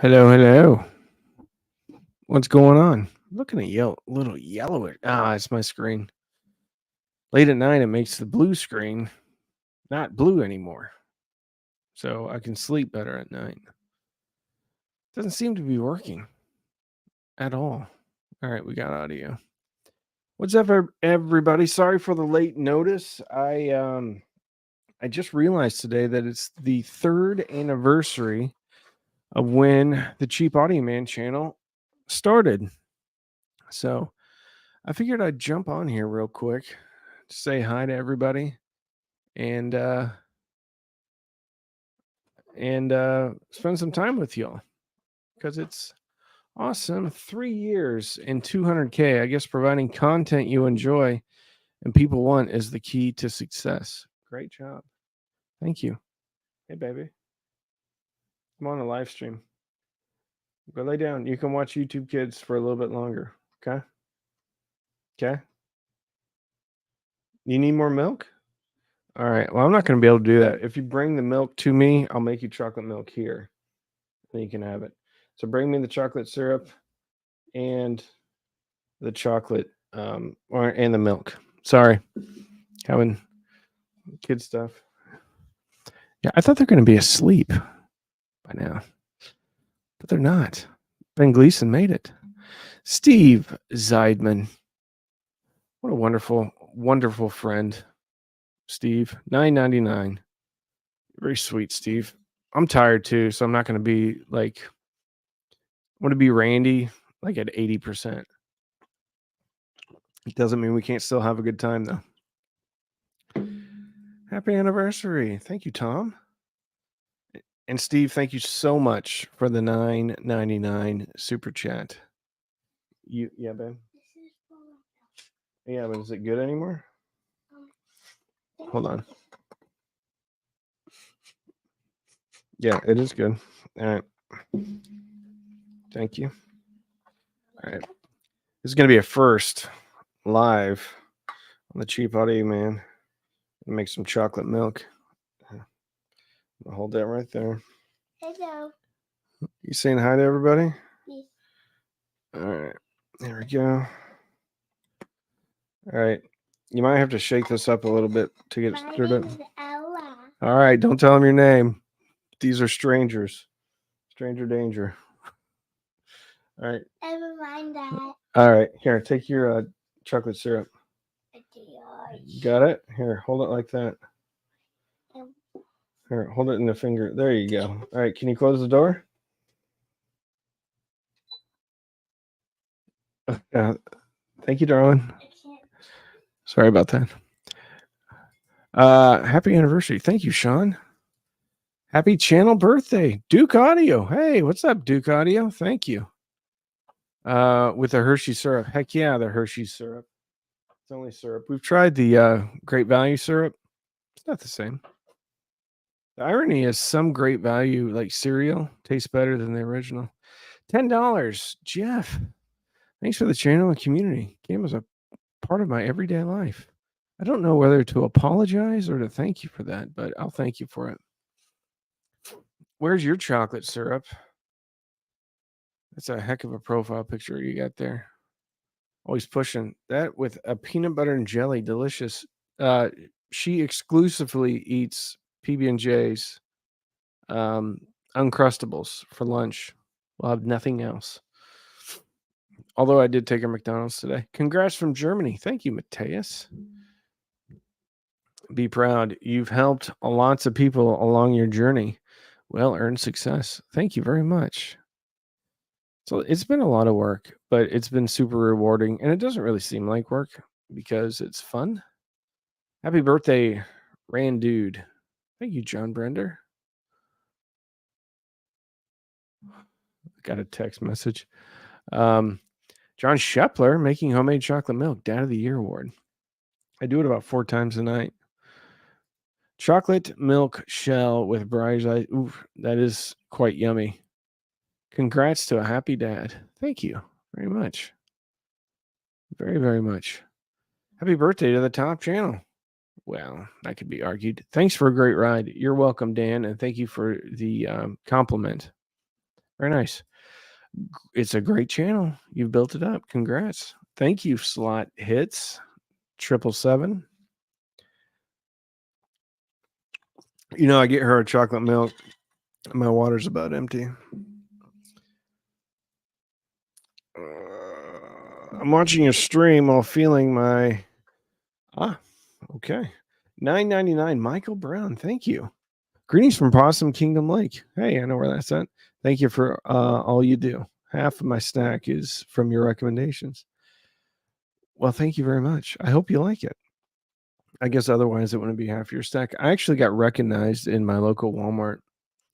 Hello, hello. What's going on? Looking at little yellow. It's my screen. Late at night, it makes the blue screen not blue anymore, so I can sleep better at night. Doesn't seem to be working at all. All right, we got audio. What's up, everybody? Sorry for the late notice. I just realized today that it's the third anniversary of when the Cheap Audio Man channel started. So I figured I'd jump on here real quick to say hi to everybody and spend some time with y'all because it's awesome. 3 years and 200K. I guess providing content you enjoy and people want is the key to success. Great job. Thank you. Hey, baby. I'm on a live stream. Go lay down. You can watch YouTube Kids for a little bit longer. Okay. Okay. You need more milk? All right. Well, I'm not going to be able to do that. If you bring the milk to me, I'll make you chocolate milk here. Then you can have it. So bring me the chocolate syrup and the chocolate and the milk. Sorry. Having kid stuff. Yeah, I thought they're going to be asleep by now. But they're not. Ben Gleason made it. Steve Zeidman. What a wonderful, wonderful friend. Steve, $9.99. Very sweet, Steve. I'm tired too, so I'm not going to be like, I want to be Randy like at 80%. It doesn't mean we can't still have a good time though. Happy anniversary. Thank you, Tom. And Steve, thank you so much for the $9.99 super chat. Yeah, babe. Yeah, but is it good anymore? Hold on. Yeah, it is good. All right. Thank you. All right. This is going to be a first live on the Cheap Audio Man. Make some chocolate milk. I'll hold that right there. Hello. You saying hi to everybody? Yes. All right. There we go. All right. You might have to shake this up a little bit to get it My stirred up. name is Ella. All right. Don't tell them your name. These are strangers. Stranger danger. All right. Never mind that. All right. Here, take your chocolate syrup. Okay. Got it? Here, hold it like that. Here, hold it in the finger. There you go. All right. Can you close the door? Thank you, darling. Sorry about that. Happy anniversary. Thank you, Sean. Happy channel birthday, Duke Audio. Hey, what's up, Duke Audio? Thank you. With the Hershey syrup. Heck yeah, the Hershey syrup. It's only syrup. We've tried the Great Value syrup. It's not the same. The irony is some Great Value like cereal tastes better than the original. $10. Jeff. Thanks for the channel and community. Game was a part of my everyday life. I don't know whether to apologize or to thank you for that, but I'll thank you for it. Where's your chocolate syrup? That's a heck of a profile picture you got there. Always pushing that with a peanut butter and jelly, delicious. She exclusively eats PB&J's Uncrustables for lunch. We'll have nothing else. Although I did take her McDonald's today. Congrats from Germany. Thank you, Mateus. Be proud. You've helped lots of people along your journey. Well-earned success. Thank you very much. So it's been a lot of work, but it's been super rewarding. And it doesn't really seem like work because it's fun. Happy birthday, Rand Dude. Thank you, John Brender. Got a text message. John Shepler making homemade chocolate milk, Dad of the Year award. I do it about 4 times a night. Chocolate milk shell with Breyers ice. Ooh, that is quite yummy. Congrats to a happy dad. Thank you very much. Very, very much. Happy birthday to the top channel. Well, that could be argued. Thanks for a great ride. You're welcome, Dan, and thank you for the compliment. Very nice. It's a great channel. You've built it up. Congrats. Thank you, Slot Hits 777. You know, I get her a chocolate milk. My water's about empty. I'm watching a stream while feeling my okay. $9.99. Michael Brown, thank you. Greetings from Possum Kingdom Lake. Hey, I know where that's at. Thank you for all you do. Half of my snack is from your recommendations. Well, thank you very much. I hope you like it. I guess otherwise it wouldn't be half your stack. I actually got recognized in my local Walmart.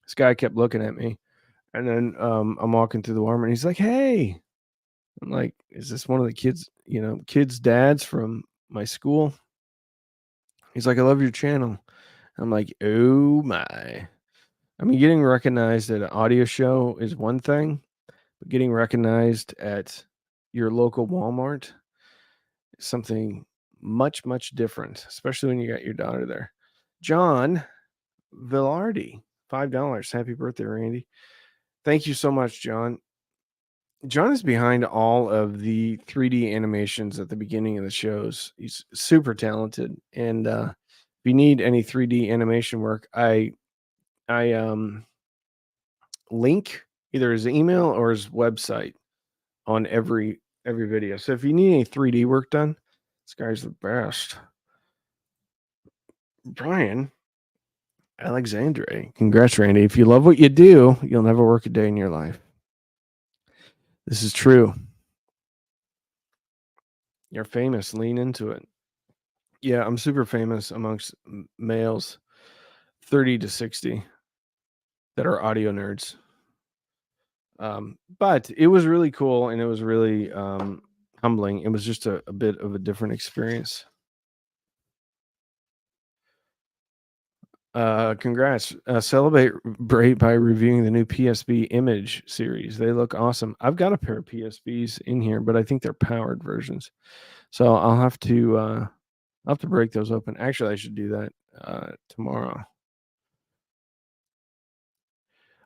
This guy kept looking at me, and then I'm walking through the Walmart, and he's like, "Hey," I'm like, "Is this one of the kids' dads from my school?" He's like, "I love your channel." I'm like, "Oh my!" I mean, getting recognized at an audio show is one thing, but getting recognized at your local Walmart is something much, much different, especially when you got your daughter there. John Villardi, $5. Happy birthday, Randy. Thank you so much, John. John is behind all of the 3D animations at the beginning of the shows. He's super talented. And if you need any 3D animation work, I link either his email or his website on every video. So if you need any 3D work done, this guy's the best. Brian Alexandre. Congrats, Randy. If you love what you do, you'll never work a day in your life. This is true. You're famous. Lean into it. Yeah, I'm super famous amongst males 30 to 60 that are audio nerds. But it was really cool and it was really humbling. It was just a bit of a different experience. Congrats. Celebrate by reviewing the new PSB Image series. They look awesome. I've got a pair of PSBs in here, but I think they're powered versions. So I'll have to break those open. Actually, I should do that tomorrow.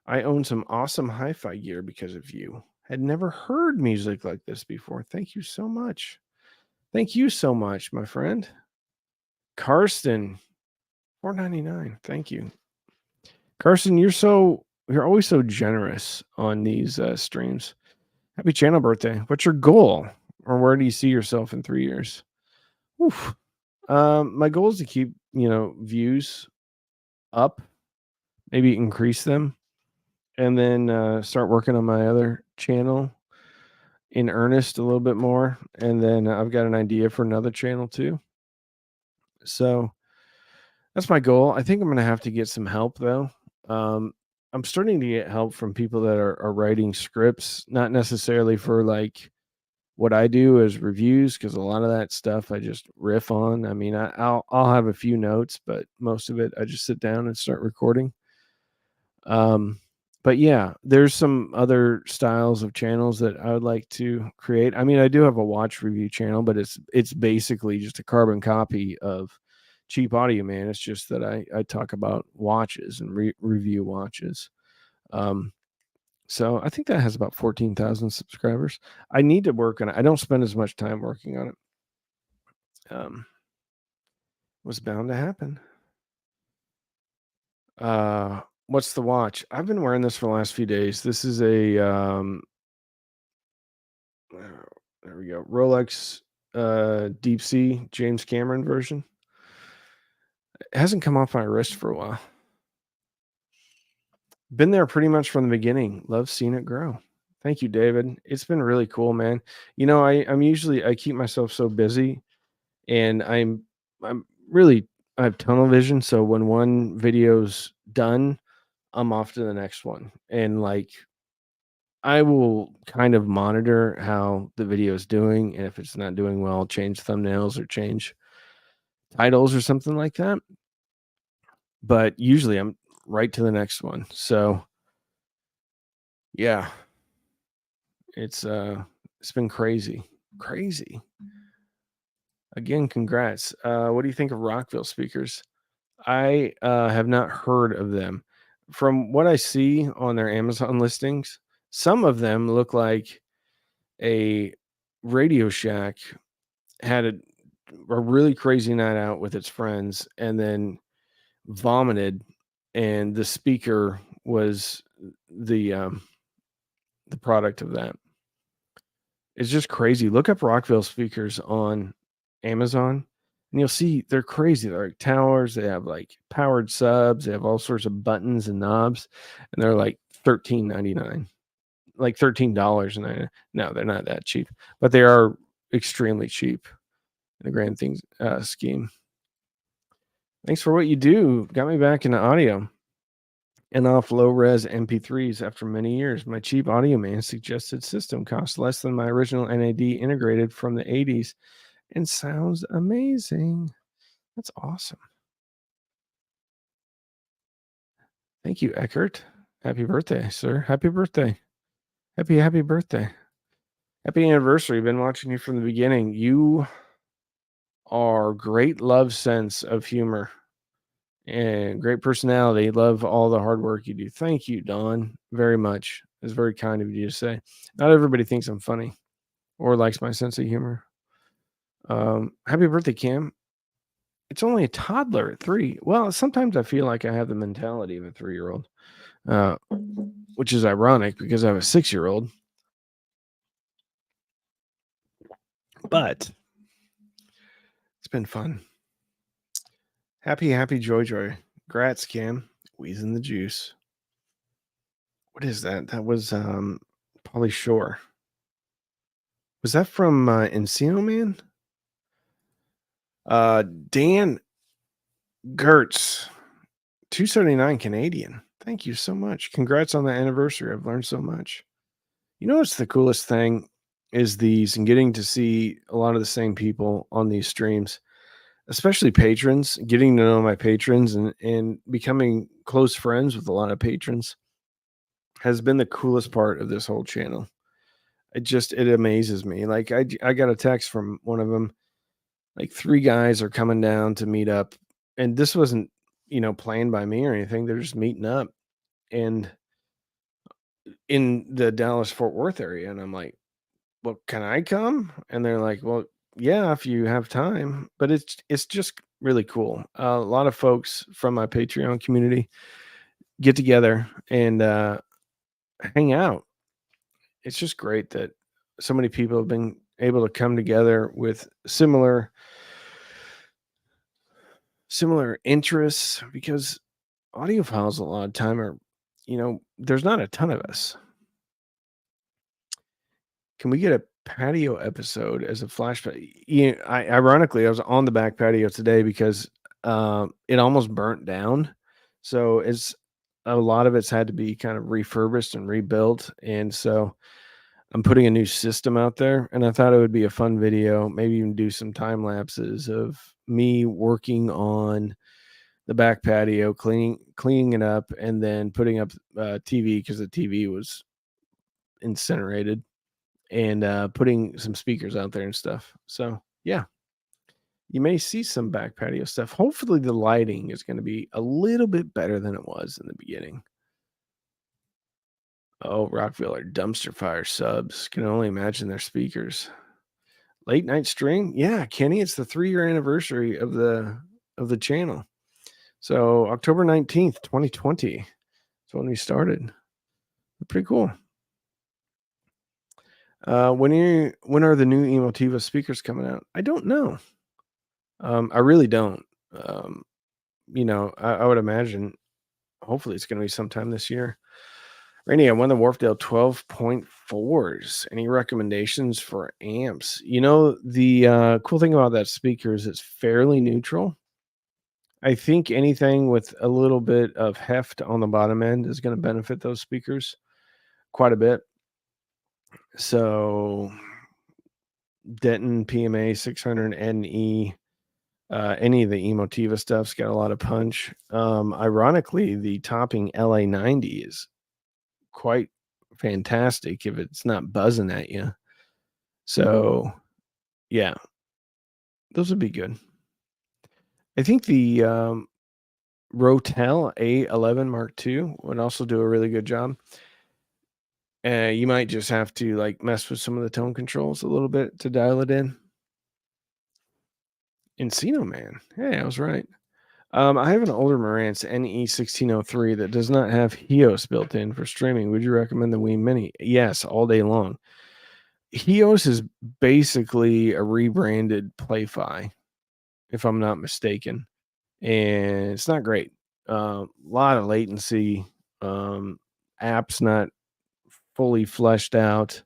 I own some awesome hi-fi gear because of you. Had never heard music like this before. Thank you so much. Thank you so much, my friend. Karsten, $4.99. Thank you. Carson, you're always so generous on these streams. Happy channel birthday. What's your goal? Or where do you see yourself in 3 years? Oof. My goal is to keep, views up, maybe increase them, and then start working on my other channel in earnest a little bit more. And then I've got an idea for another channel too. So that's my goal. I think I'm going to have to get some help though. I'm starting to get help from people that are writing scripts, not necessarily for like what I do as reviews, because a lot of that stuff I just riff on. I mean, I'll have a few notes, but most of it I just sit down and start recording. But yeah, there's some other styles of channels that I would like to create. I mean, I do have a watch review channel, but it's basically just a carbon copy of Cheap Audio Man. It's just that I talk about watches and review watches. So I think that has about 14,000 subscribers. I need to work on it. I don't spend as much time working on it. Was bound to happen. What's the watch? I've been wearing this for the last few days. This is a there we go. Rolex Deep Sea James Cameron version. It hasn't come off my wrist for a while. Been there pretty much from the beginning. Love seeing it grow. Thank you, David. It's been really cool, man. You know, I keep myself so busy, and I have tunnel vision. So when one video's done, I'm off to the next one. And like, I will kind of monitor how the video is doing. And if it's not doing well, change thumbnails or change titles or something like that. But usually I'm right to the next one. So yeah, it's been crazy. Again, congrats. What do you think of Rockville speakers? I have not heard of them. From what I see on their Amazon listings, some of them look like a Radio Shack had a really crazy night out with its friends and then vomited, and the speaker was the product of that. It's just crazy. Look up Rockville speakers on Amazon and you'll see they're crazy. They're like towers. They have like powered subs. They have all sorts of buttons and knobs, and they're like $13.99, like $13.99. No, they're not that cheap, but they are extremely cheap in the grand things scheme. Thanks for what you do. Got me back into audio and off low res MP3s after many years. My cheap Audio Man suggested system costs less than my original NAD integrated from the 80s and sounds amazing. That's awesome. Thank you, Eckert. Happy birthday, sir. Happy birthday. Happy birthday. Happy anniversary. Been watching you from the beginning. You are great love sense of humor and great personality. Love all the hard work you do. Thank you, Don, very much. It's very kind of you to say. Not everybody thinks I'm funny or likes my sense of humor. Happy birthday, Cam. It's only a toddler at 3. Well, sometimes I feel like I have the mentality of a 3-year-old, which is ironic because I have a 6-year-old. But it's been fun. Happy joy. Grats, Cam. Wheezing the juice. What is that? That was Pauly Shore. Was that from Encino Man? Dan Gertz, 279 Canadian. Thank you so much. Congrats on the anniversary. I've learned so much. You know what's the coolest thing is these and getting to see a lot of the same people on these streams, especially patrons, getting to know my patrons and becoming close friends with a lot of patrons has been the coolest part of this whole channel. It amazes me. Like I got a text from one of them, like 3 guys are coming down to meet up, and this wasn't, planned by me or anything. They're just meeting up and in the Dallas Fort Worth area. And I'm like, well, can I come? And they're like, well, yeah, if you have time. But it's just really cool. A lot of folks from my Patreon community get together and hang out. It's just great that so many people have been able to come together with similar interests, because audiophiles a lot of time are, there's not a ton of us. Can we get a patio episode as a flashback? Ironically, I was on the back patio today because it almost burnt down. So it's a lot of it's had to be kind of refurbished and rebuilt. And so I'm putting a new system out there, and I thought it would be a fun video, maybe even do some time lapses of me working on the back patio, cleaning it up, and then putting up TV because the TV was incinerated, and putting some speakers out there and stuff. So yeah, you may see some back patio stuff. Hopefully the lighting is going to be a little bit better than it was in the beginning. Oh, Rockville are dumpster fire subs. Can only imagine their speakers. Late night stream. Yeah, Kenny, it's the 3-year anniversary of the channel. So October 19th, 2020. That's when we started. Pretty cool. When are the new Emotiva speakers coming out? I don't know. I really don't. I would imagine hopefully it's going to be sometime this year. Rainy, I won the Wharfdale 12.4s. Any recommendations for amps? The cool thing about that speaker is it's fairly neutral. I think anything with a little bit of heft on the bottom end is going to benefit those speakers quite a bit. So Denton PMA 600 NE, any of the Emotiva stuff's got a lot of punch. Ironically, the topping LA90 is quite fantastic if it's not buzzing at you. So yeah, those would be good. I think the Rotel A11 Mark II would also do a really good job. You might just have to like mess with some of the tone controls a little bit to dial it in. Encino Man. Hey, I was right. I have an older Marantz NE1603 that does not have HEOS built in for streaming. Would you recommend the Wii Mini? Yes, all day long. HEOS is basically a rebranded Play-Fi, if I'm not mistaken, and it's not great. A lot of latency. Apps not fully fleshed out.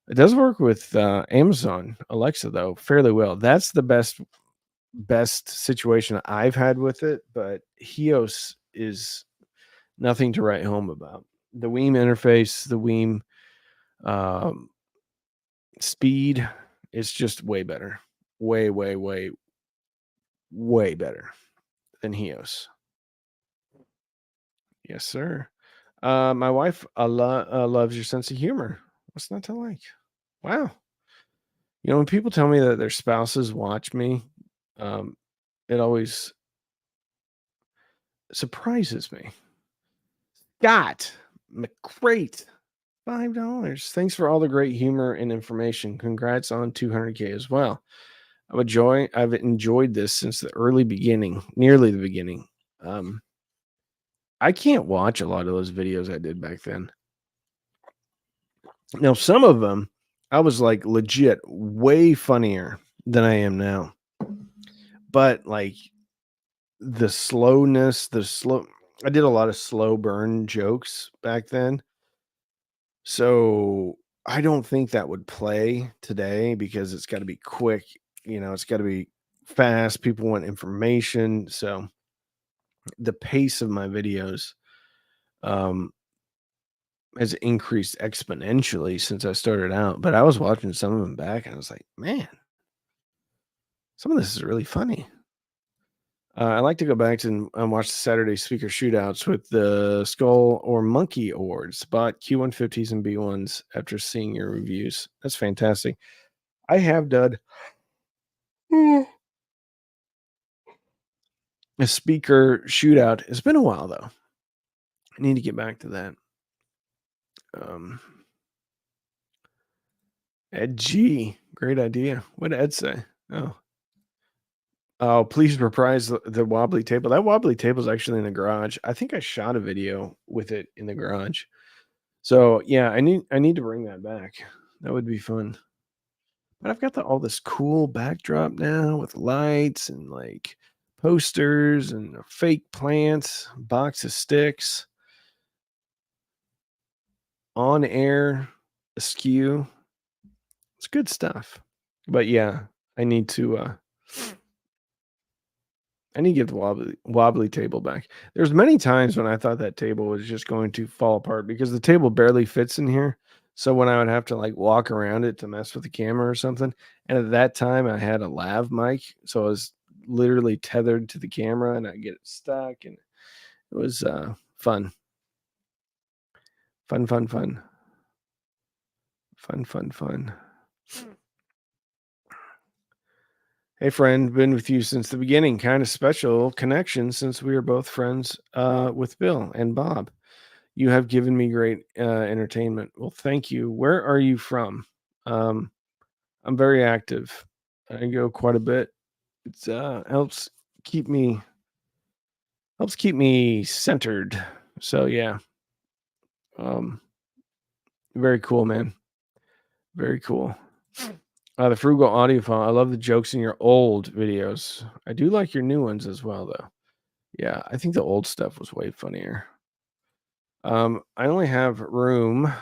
It does work with Amazon Alexa though fairly well. That's the best situation I've had with it, but HEOS is nothing to write home about. The Weem interface, the Weem um, speed is just way better. Way, way, way, way better than HEOS. Yes, sir. My wife loves your sense of humor. What's not to like? Wow. You know, when people tell me that their spouses watch me, um, it always surprises me. Scott McCrate, $5. Thanks for all the great humor and information. Congrats on 200K as well. I've enjoyed this since the early beginning, nearly the beginning. I can't watch a lot of those videos I did back then. Now, some of them I was like legit way funnier than I am now. But like the slowness, I did a lot of slow burn jokes back then. So I don't think that would play today because it's got to be quick, it's got to be fast. People want information. So the pace of my videos um has increased exponentially since I started out. But I was watching some of them back and I was like, man, some of this is really funny. I like to go back and watch the Saturday speaker shootouts with the Skull or Monkey Awards. Bought Q150s and B1s after seeing your reviews. That's fantastic. I have done a speaker shootout. It's been a while though. I need to get back to that. Ed G, great idea. What did Ed say? Oh, please reprise the wobbly table. That wobbly table is actually in the garage. I think I shot a video with it in the garage. So yeah, I need to bring that back. That would be fun. But I've got all this cool backdrop now with lights and like posters and a fake plants, box of sticks, on air, askew. It's good stuff. But yeah, I need to get the wobbly table back. There's many times when I thought that table was just going to fall apart because the table barely fits in here. So when I would have to like walk around it to mess with the camera or something, and at that time I had a lav mic, so I was literally tethered to the camera and I get it stuck, and it was fun. Hey friend, been with you since the beginning. Kind of special connection since we are both friends with Bill and Bob. You have given me great entertainment. Well, thank you. Where are you from? I'm very active. I go quite a bit. It's helps keep me centered. So yeah. Very cool, man. Very cool. The Frugal Audiophile. I love the jokes in your old videos. I do like your new ones as well, though. Yeah, I think the old stuff was way funnier. I only have room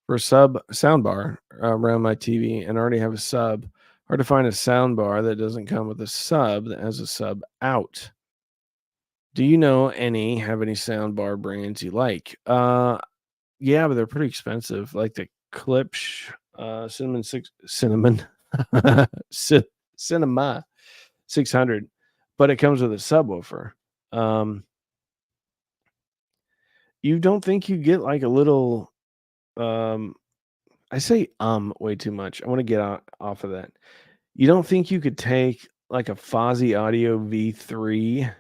for a soundbar around my TV and already have a sub. Hard to find a soundbar that doesn't come with a sub that has a sub out. Do you know have any soundbar brands you like? Yeah, but they're pretty expensive. Like the Klipsch Cinema 600, but it comes with a subwoofer. You don't think you get like a little I say way too much. I want to get off of that. You don't think you could take like a Fozzy Audio V3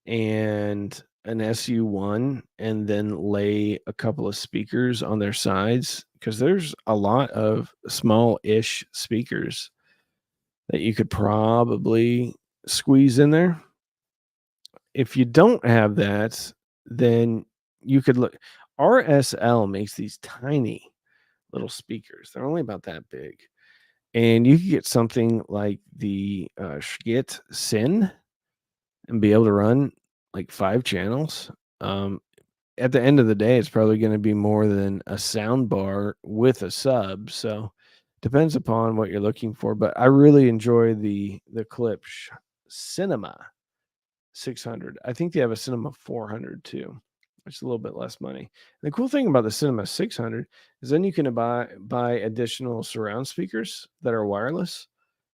and an SU1 and then lay a couple of speakers on their sides, because there's a lot of small-ish speakers that you could probably squeeze in there. If you don't have that, then you could look. RSL makes these tiny little speakers. They're only about that big. And you could get something like the Schgit Sin and be able to run like 5 channels. At the end of the day, it's probably going to be more than a sound bar with a sub. So depends upon what you're looking for. But I really enjoy the Klipsch Cinema 600. I think they have a Cinema 400 too, which is a little bit less money. And the cool thing about the Cinema 600 is then you can buy additional surround speakers that are wireless,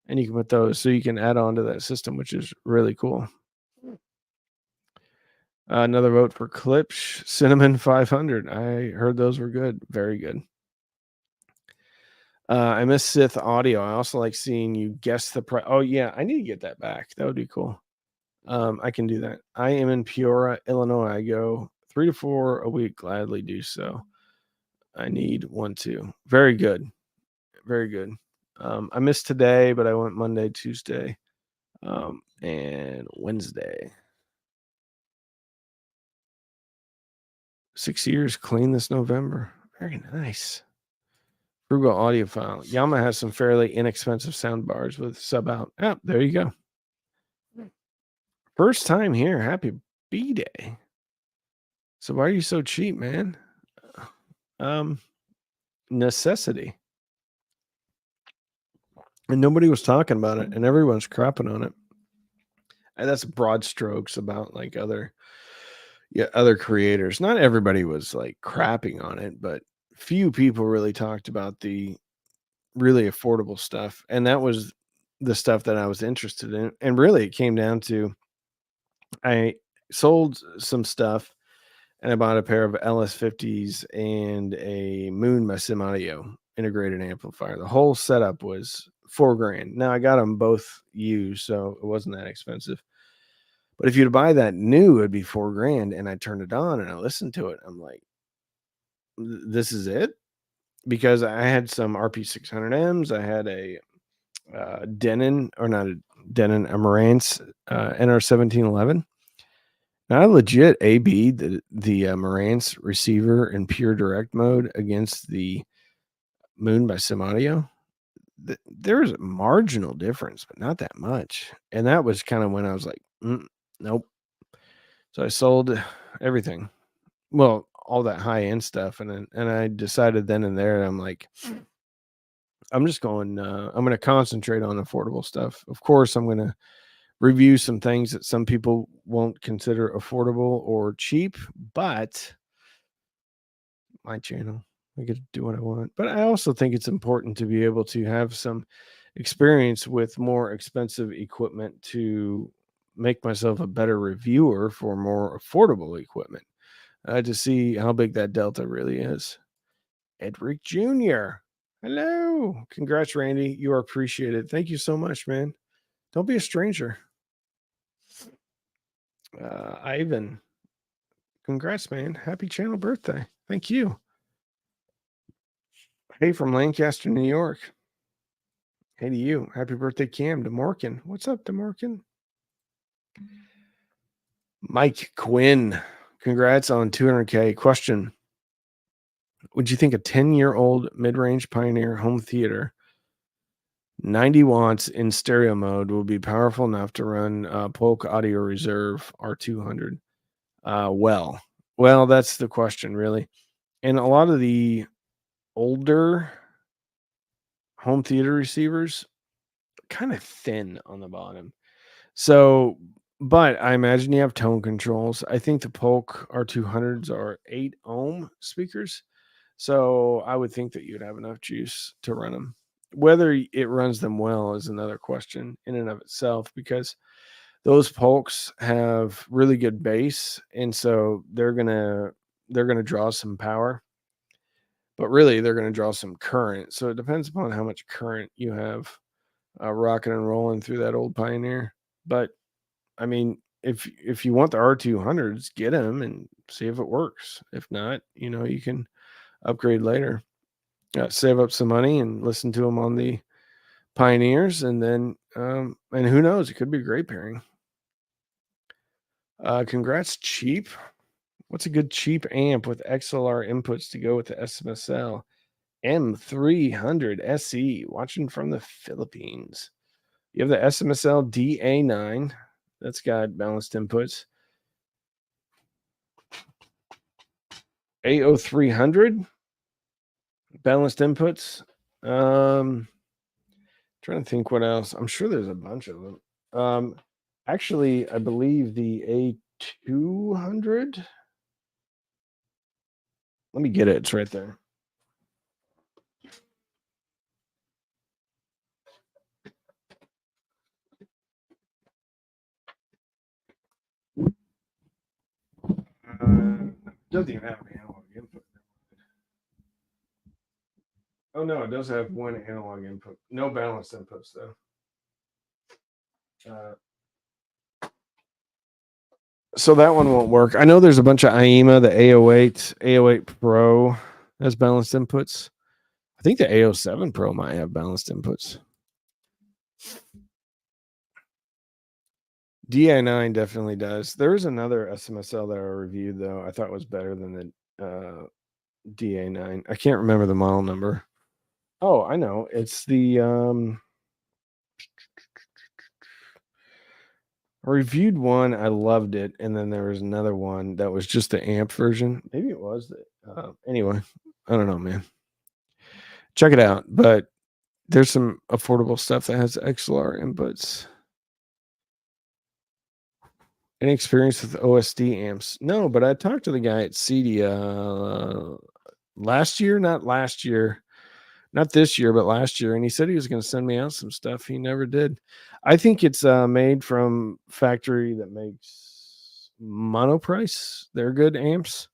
and you can put those so you can add on to that system, which is really cool. Another vote for Klipsch Cinnamon 500. I heard those were good. Very good. I miss Sith Audio. I also like seeing you guess the price. Oh, yeah. I need to get that back. That would be cool. I can do that. I am in Peoria, Illinois. I go 3 to 4 a week. Gladly do so. I need one too. Very good. Very good. I missed today, but I went Monday, Tuesday, and Wednesday. 6 years clean this November. Very nice. Frugal audiophile. Yamaha has some fairly inexpensive sound bars with sub out. Oh, there you go. First time here. Happy B-Day. So why are you so cheap, man? Necessity. And nobody was talking about it, and everyone's crapping on it. And that's broad strokes about like other creators. Not everybody was like crapping on it, but few people really talked about the really affordable stuff. And that was the stuff that I was interested in. And really it came down to I sold some stuff and I bought a pair of LS50s and a Moon by Sim Audio integrated amplifier. The whole setup was $4,000. Now I got them both used, so it wasn't that expensive. But if you'd buy that new, it'd be $4,000. And I turned it on and I listened to it. I'm like, this is it? Because I had some RP600Ms. I had a Denon, or not a Denon, a Marantz NR1711. Now, I legit AB the Marantz receiver in pure direct mode against the Moon by Sim Audio. There's a marginal difference, but not that much. And that was kind of when I was like, nope. So I sold everything. Well, all that high end stuff, and I decided then and there, I'm like, I'm just going. I'm going to concentrate on affordable stuff. Of course, I'm going to review some things that some people won't consider affordable or cheap, but my channel, I get to do what I want. But I also think it's important to be able to have some experience with more expensive equipment to make myself a better reviewer for more affordable equipment. To see how big that delta really is. Edric Jr. Hello. Congrats, Randy. You are appreciated. Thank you so much, man. Don't be a stranger. Ivan. Congrats, man. Happy channel birthday. Thank you. Hey, from Lancaster, New York. Hey to you. Happy birthday, Cam. DeMorkin. What's up, DeMorkin? Mike Quinn. Congrats on 200K. Question. Would you think a 10-year-old mid-range Pioneer home theater 90 watts in stereo mode will be powerful enough to run Polk Audio Reserve R200? Well, that's the question, really. And a lot of the older home theater receivers kind of thin on the bottom. So, but I imagine you have tone controls. I think the Polk R200s are 8 ohm speakers. So I would think that you'd have enough juice to run them. Whether it runs them well is another question in and of itself, because those Polks have really good bass, and so they're gonna draw some power, but really they're gonna draw some current. So it depends upon how much current you have rocking and rolling through that old Pioneer. But I mean, if you want the R200s, get them and see if it works. If not, you can upgrade later. Save up some money and listen to them on the Pioneers, and then and who knows, it could be a great pairing. Congrats, cheap. What's a good cheap amp with XLR inputs to go with the SMSL M300 SE? Watching from the Philippines. You have the SMSL DA9. That's got balanced inputs. AO300 balanced inputs. Trying to think what else. I'm sure there's a bunch of them. Actually, I believe the A200. Let me get it. It's right there. Doesn't even have an analog input. Oh no, it does have one analog input. No balanced inputs though. So that one won't work. I know there's a bunch of IEMA, the A08 Pro has balanced inputs. I think the A07 Pro might have balanced inputs. DI9 definitely does. There is another SMSL that I reviewed though. I thought was better than the DA9. I can't remember the model number. Oh, I know. It's the I reviewed one. I loved it, and then there was another one that was just the amp version. Maybe it was the anyway. I don't know, man. Check it out. But there's some affordable stuff that has XLR inputs. Any experience with OSD amps? No, but I talked to the guy at Cedia last year, not this year, but last year, and he said he was going to send me out some stuff. He never did. I think it's made from factory that makes Monoprice. They're good amps.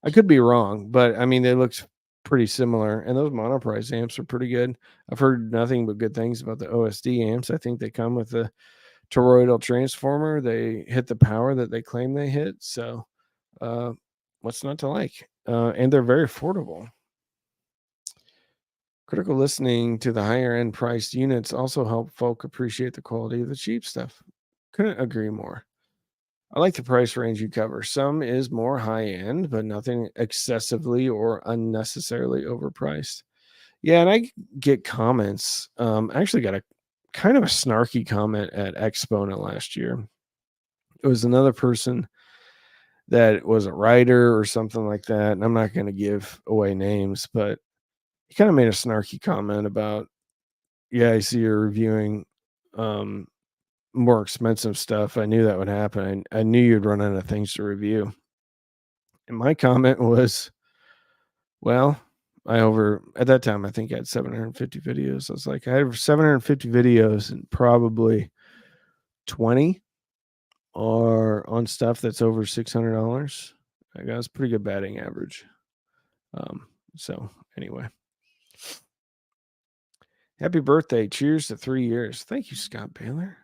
I could be wrong, but I mean they look pretty similar, and those Monoprice amps are pretty good. I've heard nothing but good things about the OSD amps. I think they come with a toroidal transformer. They hit the power that they claim they hit. So, what's not to like? And they're very affordable. Critical listening to the higher end priced units also help folk appreciate the quality of the cheap stuff. Couldn't agree more. I like the price range you cover. Some is more high end, but nothing excessively or unnecessarily overpriced. Yeah, and I get comments. I actually got a kind of a snarky comment at Exponent last year. It was another person that was a writer or something like that. And I'm not going to give away names, but he kind of made a snarky comment about, yeah, I see you're reviewing more expensive stuff. I knew that would happen. I knew you'd run out of things to review. And my comment was, well, at that time, I think I had 750 videos. I was like, I have 750 videos and probably 20 are on stuff that's over $600. I got a pretty good batting average. So anyway, happy birthday. Cheers to 3 years. Thank you, Scott Baylor.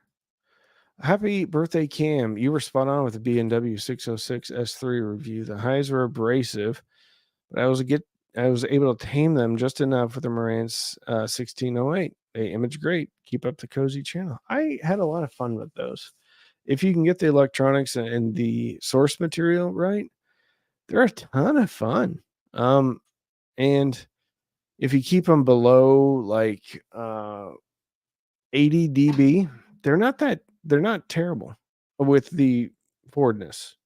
Happy birthday, Cam. You were spot on with the BMW 606 S3 review. The highs were abrasive, but I was able to tame them just enough with the Marantz 1608. They image great. Keep up the cozy channel. I had a lot of fun with those. If you can get the electronics and the source material right, they're a ton of fun. And if you keep them below like 80 dB, they're not terrible with the forwardness.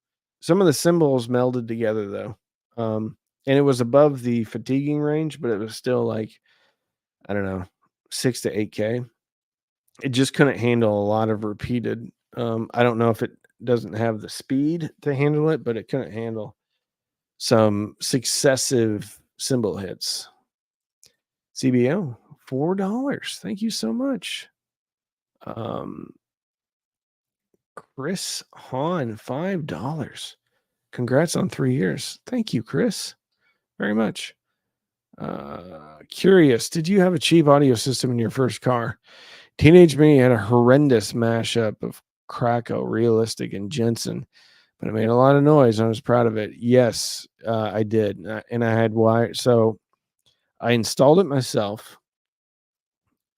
Some of the symbols melded together though. And it was above the fatiguing range, but it was still like, I don't know, 6 to 8K. It just couldn't handle a lot of repeated. I don't know if it doesn't have the speed to handle it, but it couldn't handle some successive symbol hits. CBO, $4. Thank you so much. Chris Hahn, $5. Congrats on 3 years. Thank you, Chris, very much. Curious, did you have a cheap audio system in your first car? Teenage me had a horrendous mashup of Krakow, Realistic, and Jensen. But it made a lot of noise, and I was proud of it. Yes, I did. And I had wire. So I installed it myself.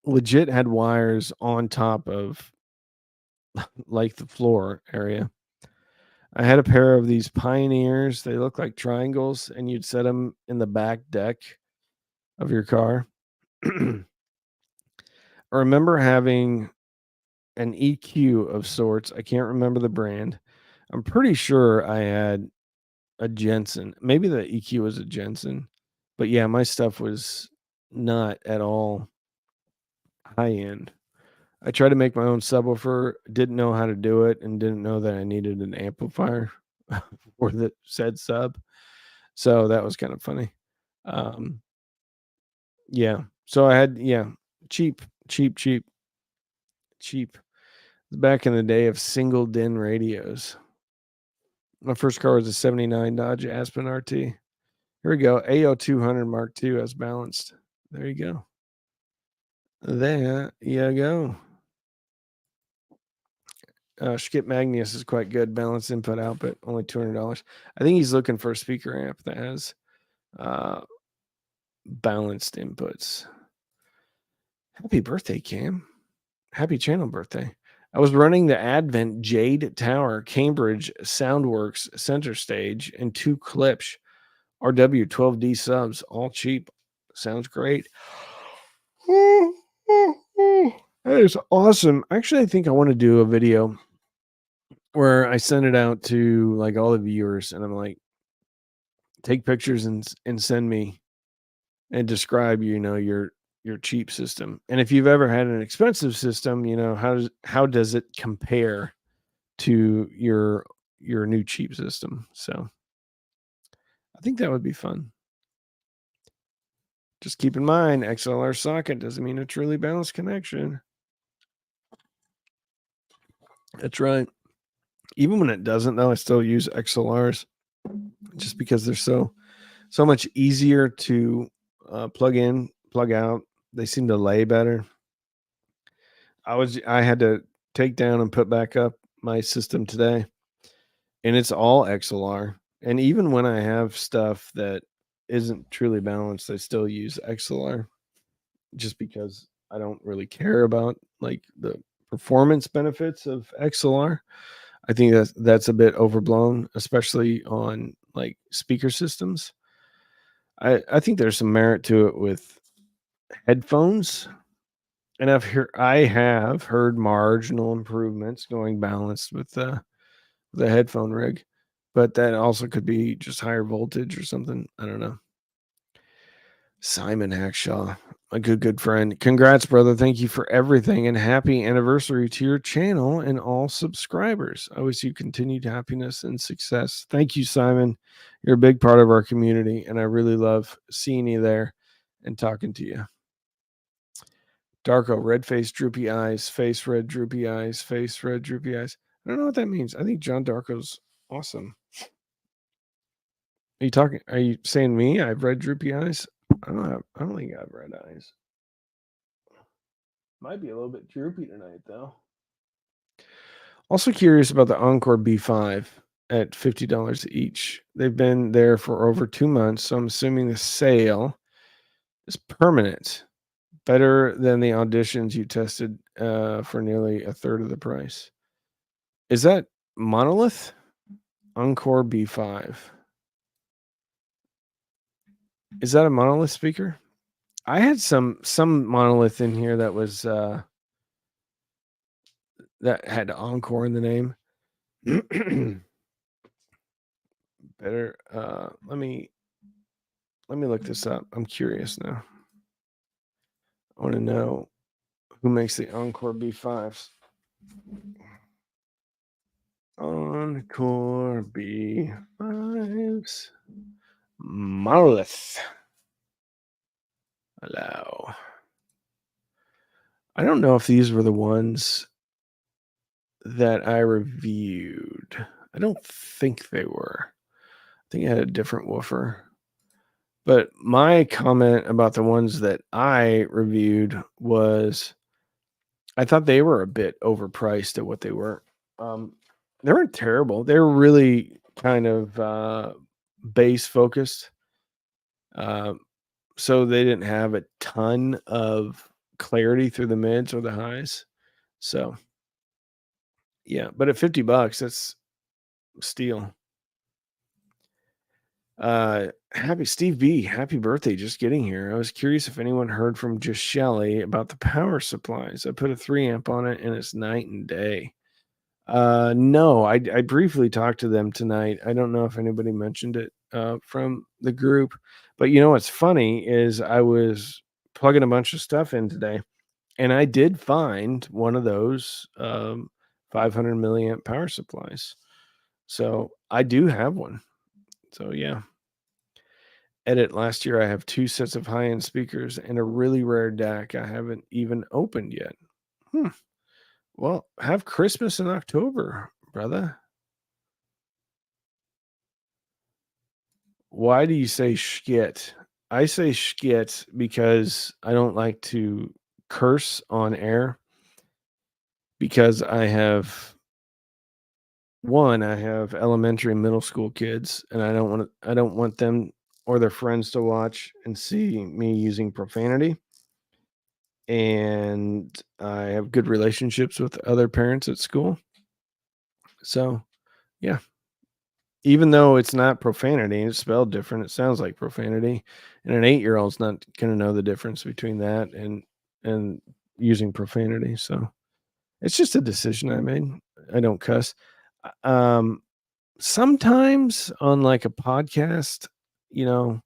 Legit had wires on top of like the floor area. I had a pair of these Pioneers. They look like triangles, and you'd set them in the back deck of your car. I remember having an EQ of sorts. I can't remember the brand. I'm pretty sure I had a Jensen. Maybe the EQ was a Jensen. But yeah, my stuff was not at all high end. I tried to make my own subwoofer, didn't know how to do it, and didn't know that I needed an amplifier for the said sub. So that was kind of funny. Yeah. So I had, cheap. Back in the day of single DIN radios. My first car was a 79 Dodge Aspen RT. Here we go. AO200 Mark II as balanced. There you go. There you go. Skip Magnus is quite good. Balanced input output, only $200. I think he's looking for a speaker amp that has balanced inputs. Happy birthday, Cam. Happy channel birthday. I was running the Advent Jade Tower Cambridge Soundworks Center Stage and 2 Klipsch RW12D subs, all cheap. Sounds great. That is awesome. Actually, I think I want to do a video where I send it out to like all the viewers, and I'm like, take pictures and send me and describe, your cheap system. And if you've ever had an expensive system, how does it compare to your new cheap system? So I think that would be fun. Just keep in mind, XLR socket doesn't mean a truly balanced connection. That's right. Even when it doesn't, though, I still use XLRs just because they're so much easier to plug in, plug out. They seem to lay better. I had to take down and put back up my system today, and it's all XLR. And even when I have stuff that isn't truly balanced, I still use XLR just because I don't really care about like the performance benefits of XLR. I think that's a bit overblown, especially on like speaker systems. I think there's some merit to it with headphones, and I have heard marginal improvements going balanced with the headphone rig, but that also could be just higher voltage or something. I don't know. Simon Hackshaw, a good friend. Congrats, brother. Thank you for everything, and happy anniversary to your channel and all subscribers. I wish you continued happiness and success. Thank you, Simon. You're a big part of our community, and I really love seeing you there and talking to you. Darko, red face, droopy eyes, face red, droopy eyes, face red, droopy eyes. I don't know what that means. I think John Darko's awesome. Are you saying me? I have red, droopy eyes? I don't think I have red eyes. Might be a little bit droopy tonight, though. Also curious about the Encore B5 at $50 each. They've been there for over 2 months, so I'm assuming the sale is permanent. Better than the auditions you tested for nearly a third of the price. Is that Monolith? Encore B5. Is that a Monolith speaker? I had some Monolith in here that was that had Encore in the name. Better let me look this up. I'm curious now. I want to know who makes the Encore B5s. Encore B5s. Monolith. Hello. I don't know if these were the ones that I reviewed. I don't think they were. I think I had a different woofer. But my comment about the ones that I reviewed was I thought they were a bit overpriced at what they were. They weren't terrible. They were really kind of bass focused. Uh, so they didn't have a ton of clarity through the mids or the highs. So yeah, but at $50, that's steal. Happy Steve B. Happy birthday. Just getting here. I was curious if anyone heard from just Shelly about the power supplies. I put a 3 amp on it and it's night and day. No, I briefly talked to them tonight. I don't know if anybody mentioned it from the group, but you know what's funny is I was plugging a bunch of stuff in today, and I did find one of those 500 milliamp power supplies. So I do have one. So yeah. Edit last year I have 2 sets of high-end speakers and a really rare DAC I haven't even opened yet. Hmm. Well, have Christmas in October, brother. Why do you say "shit"? I say "shit" because I don't like to curse on air because I have elementary and middle school kids, and I don't want them or their friends to watch and see me using profanity. And I have good relationships with other parents at school. So, yeah. Even though it's not profanity, it's spelled different, it sounds like profanity, and an 8-year-old's not gonna know the difference between that and using profanity, so it's just a decision I made. I don't cuss. Um, sometimes on, like, a podcast, you know,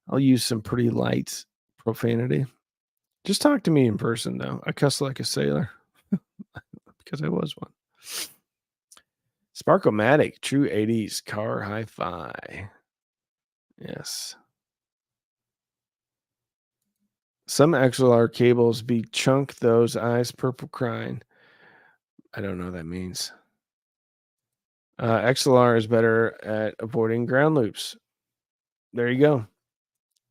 I'll use some pretty light profanity. Just talk to me in person, though. I cuss like a sailor because I was one. Sparkomatic, true 80s car hi-fi. Yes. Some XLR cables be chunk those eyes purple crying. I don't know what that means. XLR is better at avoiding ground loops. There you go.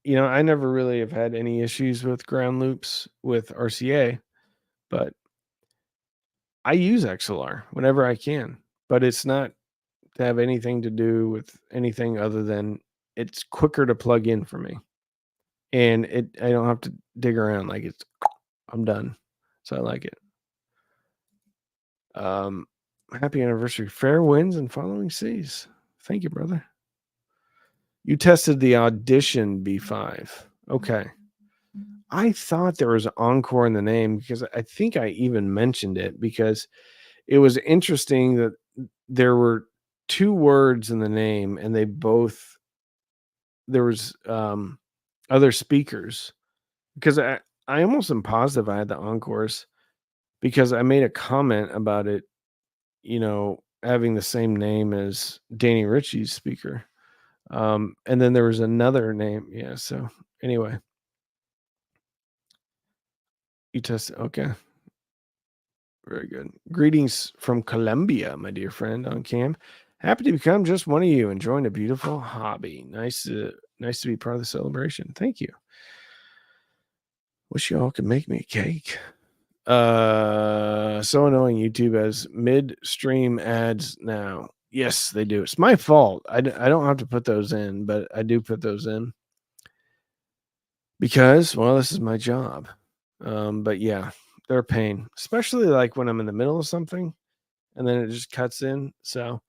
You know, I never really have had any issues with ground loops with RCA, but I use XLR whenever I can. But it's not to have anything to do with anything other than it's quicker to plug in for me. And I don't have to dig around like I'm done. So I like it. Um, happy anniversary. Fair winds and following seas. Thank you, brother. You tested the Audition B5. Okay. I thought there was Encore in the name because I think I even mentioned it because it was interesting that there were 2 words in the name and there was other speakers because I almost am positive I had the Encores because I made a comment about it, you know, having the same name as Danny Ritchie's speaker. And then there was another name. Yeah. So anyway, you tested. Okay. Very good. Greetings from Colombia, my dear friend on cam. Happy to become just one of you, enjoying a beautiful hobby. Nice to be part of the celebration. Thank you. Wish y'all could make me a cake. So annoying. YouTube has mid-stream ads now. Yes, they do. It's my fault. I don't have to put those in, but I do put those in because, well, this is my job. But yeah, they're a pain, especially like when I'm in the middle of something and then it just cuts in. So,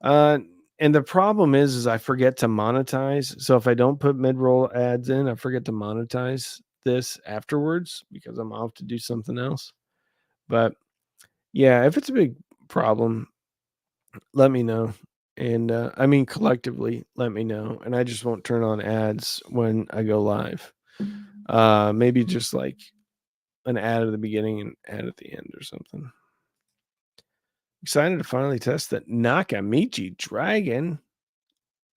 uh, and the problem is I forget to monetize. So if I don't put mid-roll ads in, I forget to monetize this afterwards because I'm off to do something else. But yeah, if it's a big problem, let me know. And I mean, collectively, let me know. And I just won't turn on ads when I go live. Maybe just like an ad at the beginning and ad at the end or something. Excited to finally test that Nakamichi Dragon.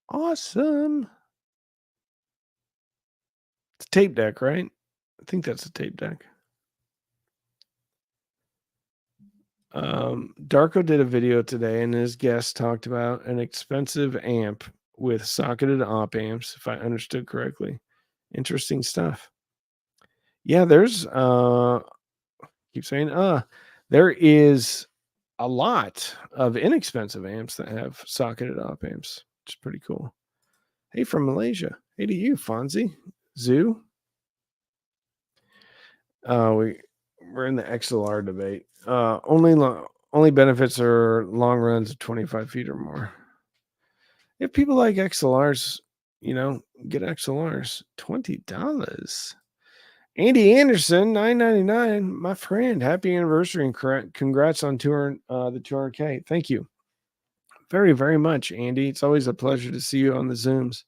Awesome. It's a tape deck, right? I think that's a tape deck. Darko did a video today and his guest talked about an expensive amp with socketed op amps, if I understood correctly. Interesting stuff. Yeah, there's keep saying there is a lot of inexpensive amps that have socketed op amps, which is pretty cool. Hey, from Malaysia. Hey to you, Fonzie. Zoo. We're in the XLR debate. Only benefits are long runs of 25 feet or more. If people like XLRs, get XLRs. $20. Andy Anderson, $9.99. My friend, happy anniversary and congrats on touring the 200K. Thank you very, very much, Andy. It's always a pleasure to see you on the Zooms.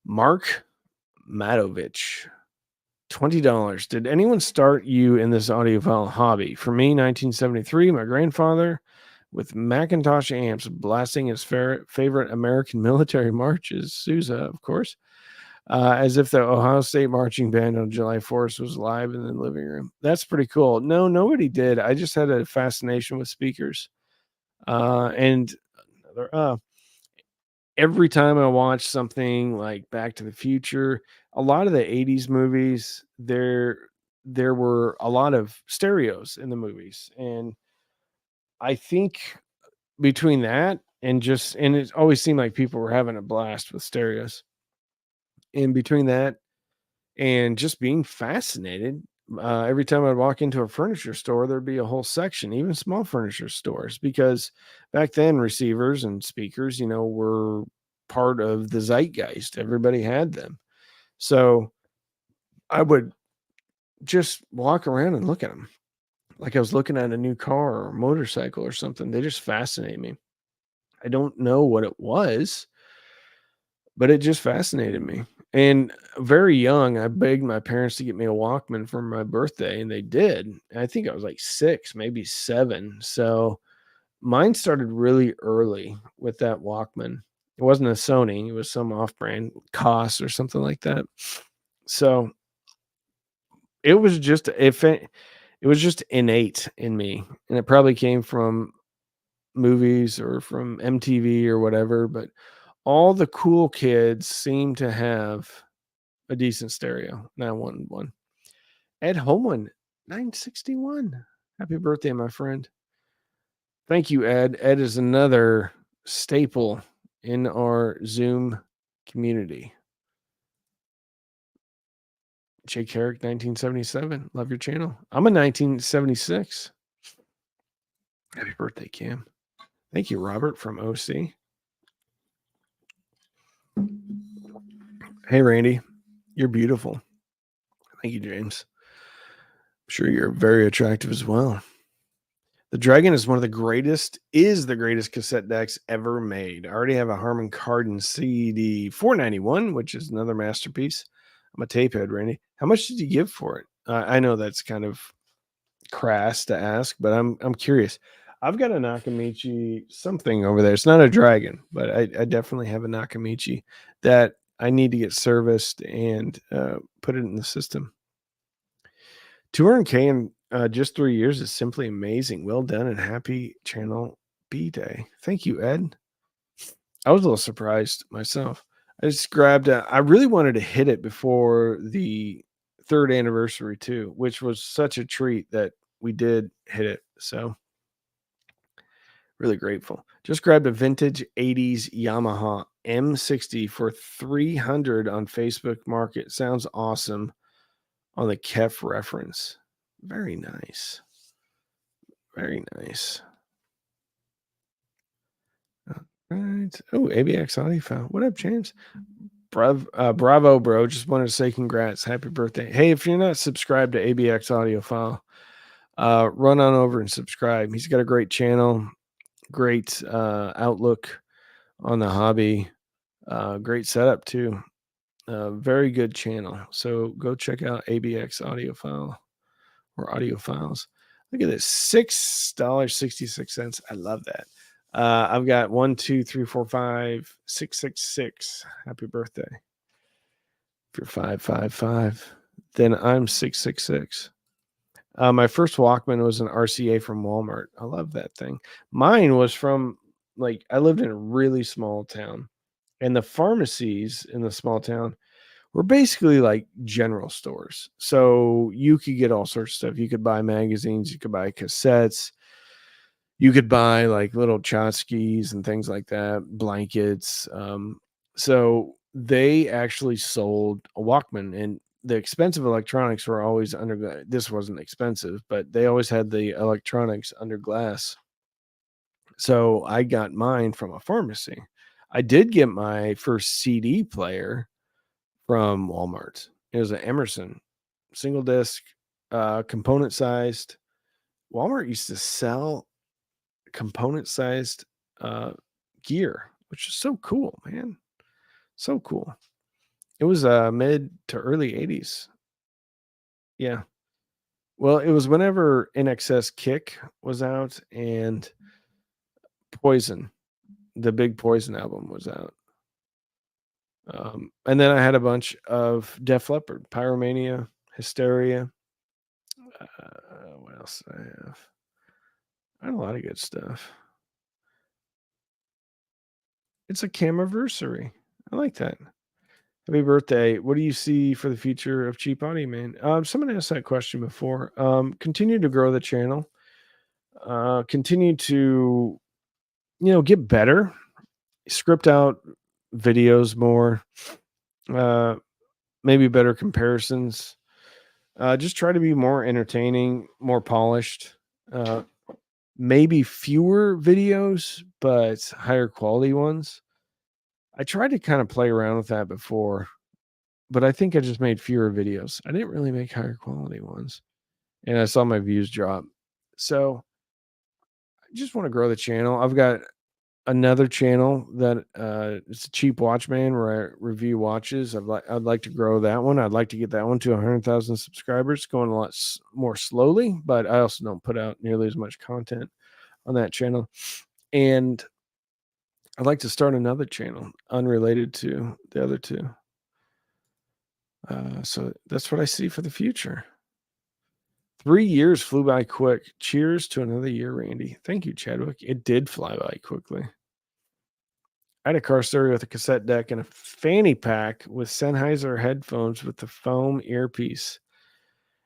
Mark Matovich, $20. Did anyone start you in this audiophile hobby? For me, 1973, my grandfather with Macintosh amps blasting his favorite American military marches, Sousa, of course, as if the Ohio State marching band on July 4th was live in the living room. That's pretty cool. No, nobody did. I just had a fascination with speakers. And every time I watch something like Back to the Future, a lot of the 80s movies, there were a lot of stereos in the movies. And I think between that and it always seemed like people were having a blast with stereos. And between that and just being fascinated, every time I'd walk into a furniture store, there'd be a whole section, even small furniture stores, because back then receivers and speakers, were part of the zeitgeist. Everybody had them. So I would just walk around and look at them like I was looking at a new car or motorcycle or something. They just fascinate me. I don't know what it was, but it just fascinated me. And very young, I begged my parents to get me a Walkman for my birthday, and they did. I think I was like 6, maybe 7. So mine started really early with that Walkman. It wasn't a Sony, it was some off-brand Koss or something like that. So it was just innate in me, and it probably came from movies or from MTV or whatever, but all the cool kids seem to have a decent stereo. 911. Ed Homeland, 961. Happy birthday, my friend. Thank you, Ed. Ed is another staple in our Zoom community. Jake Herrick, 1977. Love your channel. I'm a 1976. Happy birthday, Cam. Thank you, Robert from OC. Hey, Randy. You're beautiful. Thank you, James. I'm sure you're very attractive as well. The Dragon is the greatest cassette decks ever made. I already have a Harman Kardon CD 491, which is another masterpiece. I'm a tape head, Randy. How much did you give for it? I know that's kind of crass to ask, but I'm curious. I've got a Nakamichi something over there. It's not a Dragon, but I definitely have a Nakamichi that I need to get serviced and put it in the system. 200K in just 3 years is simply amazing. Well done and happy Channel B Day. Thank you, Ed. I was a little surprised myself. I just grabbed I really wanted to hit it before the 3rd anniversary too, which was such a treat that we did hit it. So really grateful. Just grabbed a vintage 80s Yamaha M60 for $300 on Facebook Market. Sounds awesome on the Kef reference. Very nice. Very nice. All right. Oh, ABX audio file. What up, James? Bravo, bro. Just wanted to say congrats. Happy birthday. Hey, if you're not subscribed to ABX audio file, run on over and subscribe. He's got a great channel, great outlook on the hobby, great setup too. Very good channel. So go check out ABX audio file or audio files. Look at this, $6.66. I love that. I've got 1, 2, 3, 4, 5, 6, 6, 6. Happy birthday. If you're 555, then I'm 666. My first Walkman was an RCA from Walmart. I love that thing. Mine was from I lived in a really small town, and the pharmacies in the small town were basically like general stores. So you could get all sorts of stuff. You could buy magazines, you could buy cassettes, you could buy like little tchotchkes and things like that, blankets. So they actually sold a Walkman, and the expensive electronics were always under. This wasn't expensive, but they always had the electronics under glass. So I got mine from a pharmacy. I did get my first CD player from Walmart. It was an Emerson single disc, component sized. Walmart used to sell component sized uh, gear, which is so cool, man. So cool. It was mid to early 80s. Yeah. Well, it was whenever NXS Kick was out and Poison, the big Poison album was out. And then I had a bunch of Def Leppard, Pyromania, Hysteria. What else did I have? I had a lot of good stuff. It's a Camiversary. I like that. Happy birthday. What do you see for the future of Cheap Audio, man? Someone asked that question before. Continue to grow the channel. Continue to, get better. Script out videos more. Maybe better comparisons. Just try to be more entertaining, more polished. Maybe fewer videos, but higher quality ones. I tried to kind of play around with that before, but I think I just made fewer videos. I didn't really make higher quality ones, and I saw my views drop. So I just want to grow the channel. I've got another channel that it's a Cheap Watchman where I review watches. I'd like to grow that one. I'd like to get that one to 100,000 subscribers, going a lot more slowly, but I also don't put out nearly as much content on that channel. And I'd like to start another channel unrelated to the other two. So that's what I see for the future. 3 years flew by quick. Cheers to another year, Randy. Thank you, Chadwick. It did fly by quickly. I had a car stereo with a cassette deck and a fanny pack with Sennheiser headphones with the foam earpiece.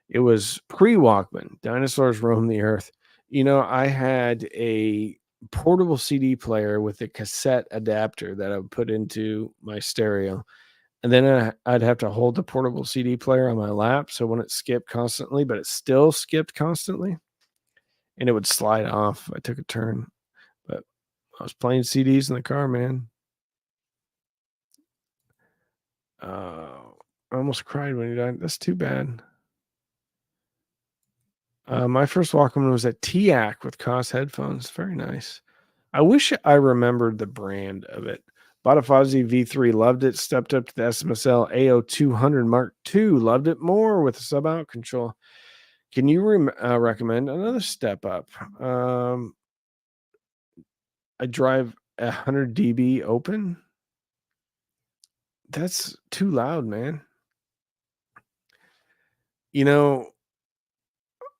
It was pre-Walkman. Dinosaurs roam the earth. I had a portable CD player with a cassette adapter that I would put into my stereo. And then I'd have to hold the portable CD player on my lap. So when it skipped constantly, but it still skipped constantly, and it would slide off if I took a turn. But I was playing CDs in the car, man. I almost cried when he died. That's too bad. My first Walkman was at TIAC with Koss headphones. Very nice. I wish I remembered the brand of it. Bought a Fozzy V3, loved it. Stepped up to the SMSL AO200 Mark II, loved it more with a sub-out control. Can you recommend another step up? I drive 100 dB open. That's too loud, man.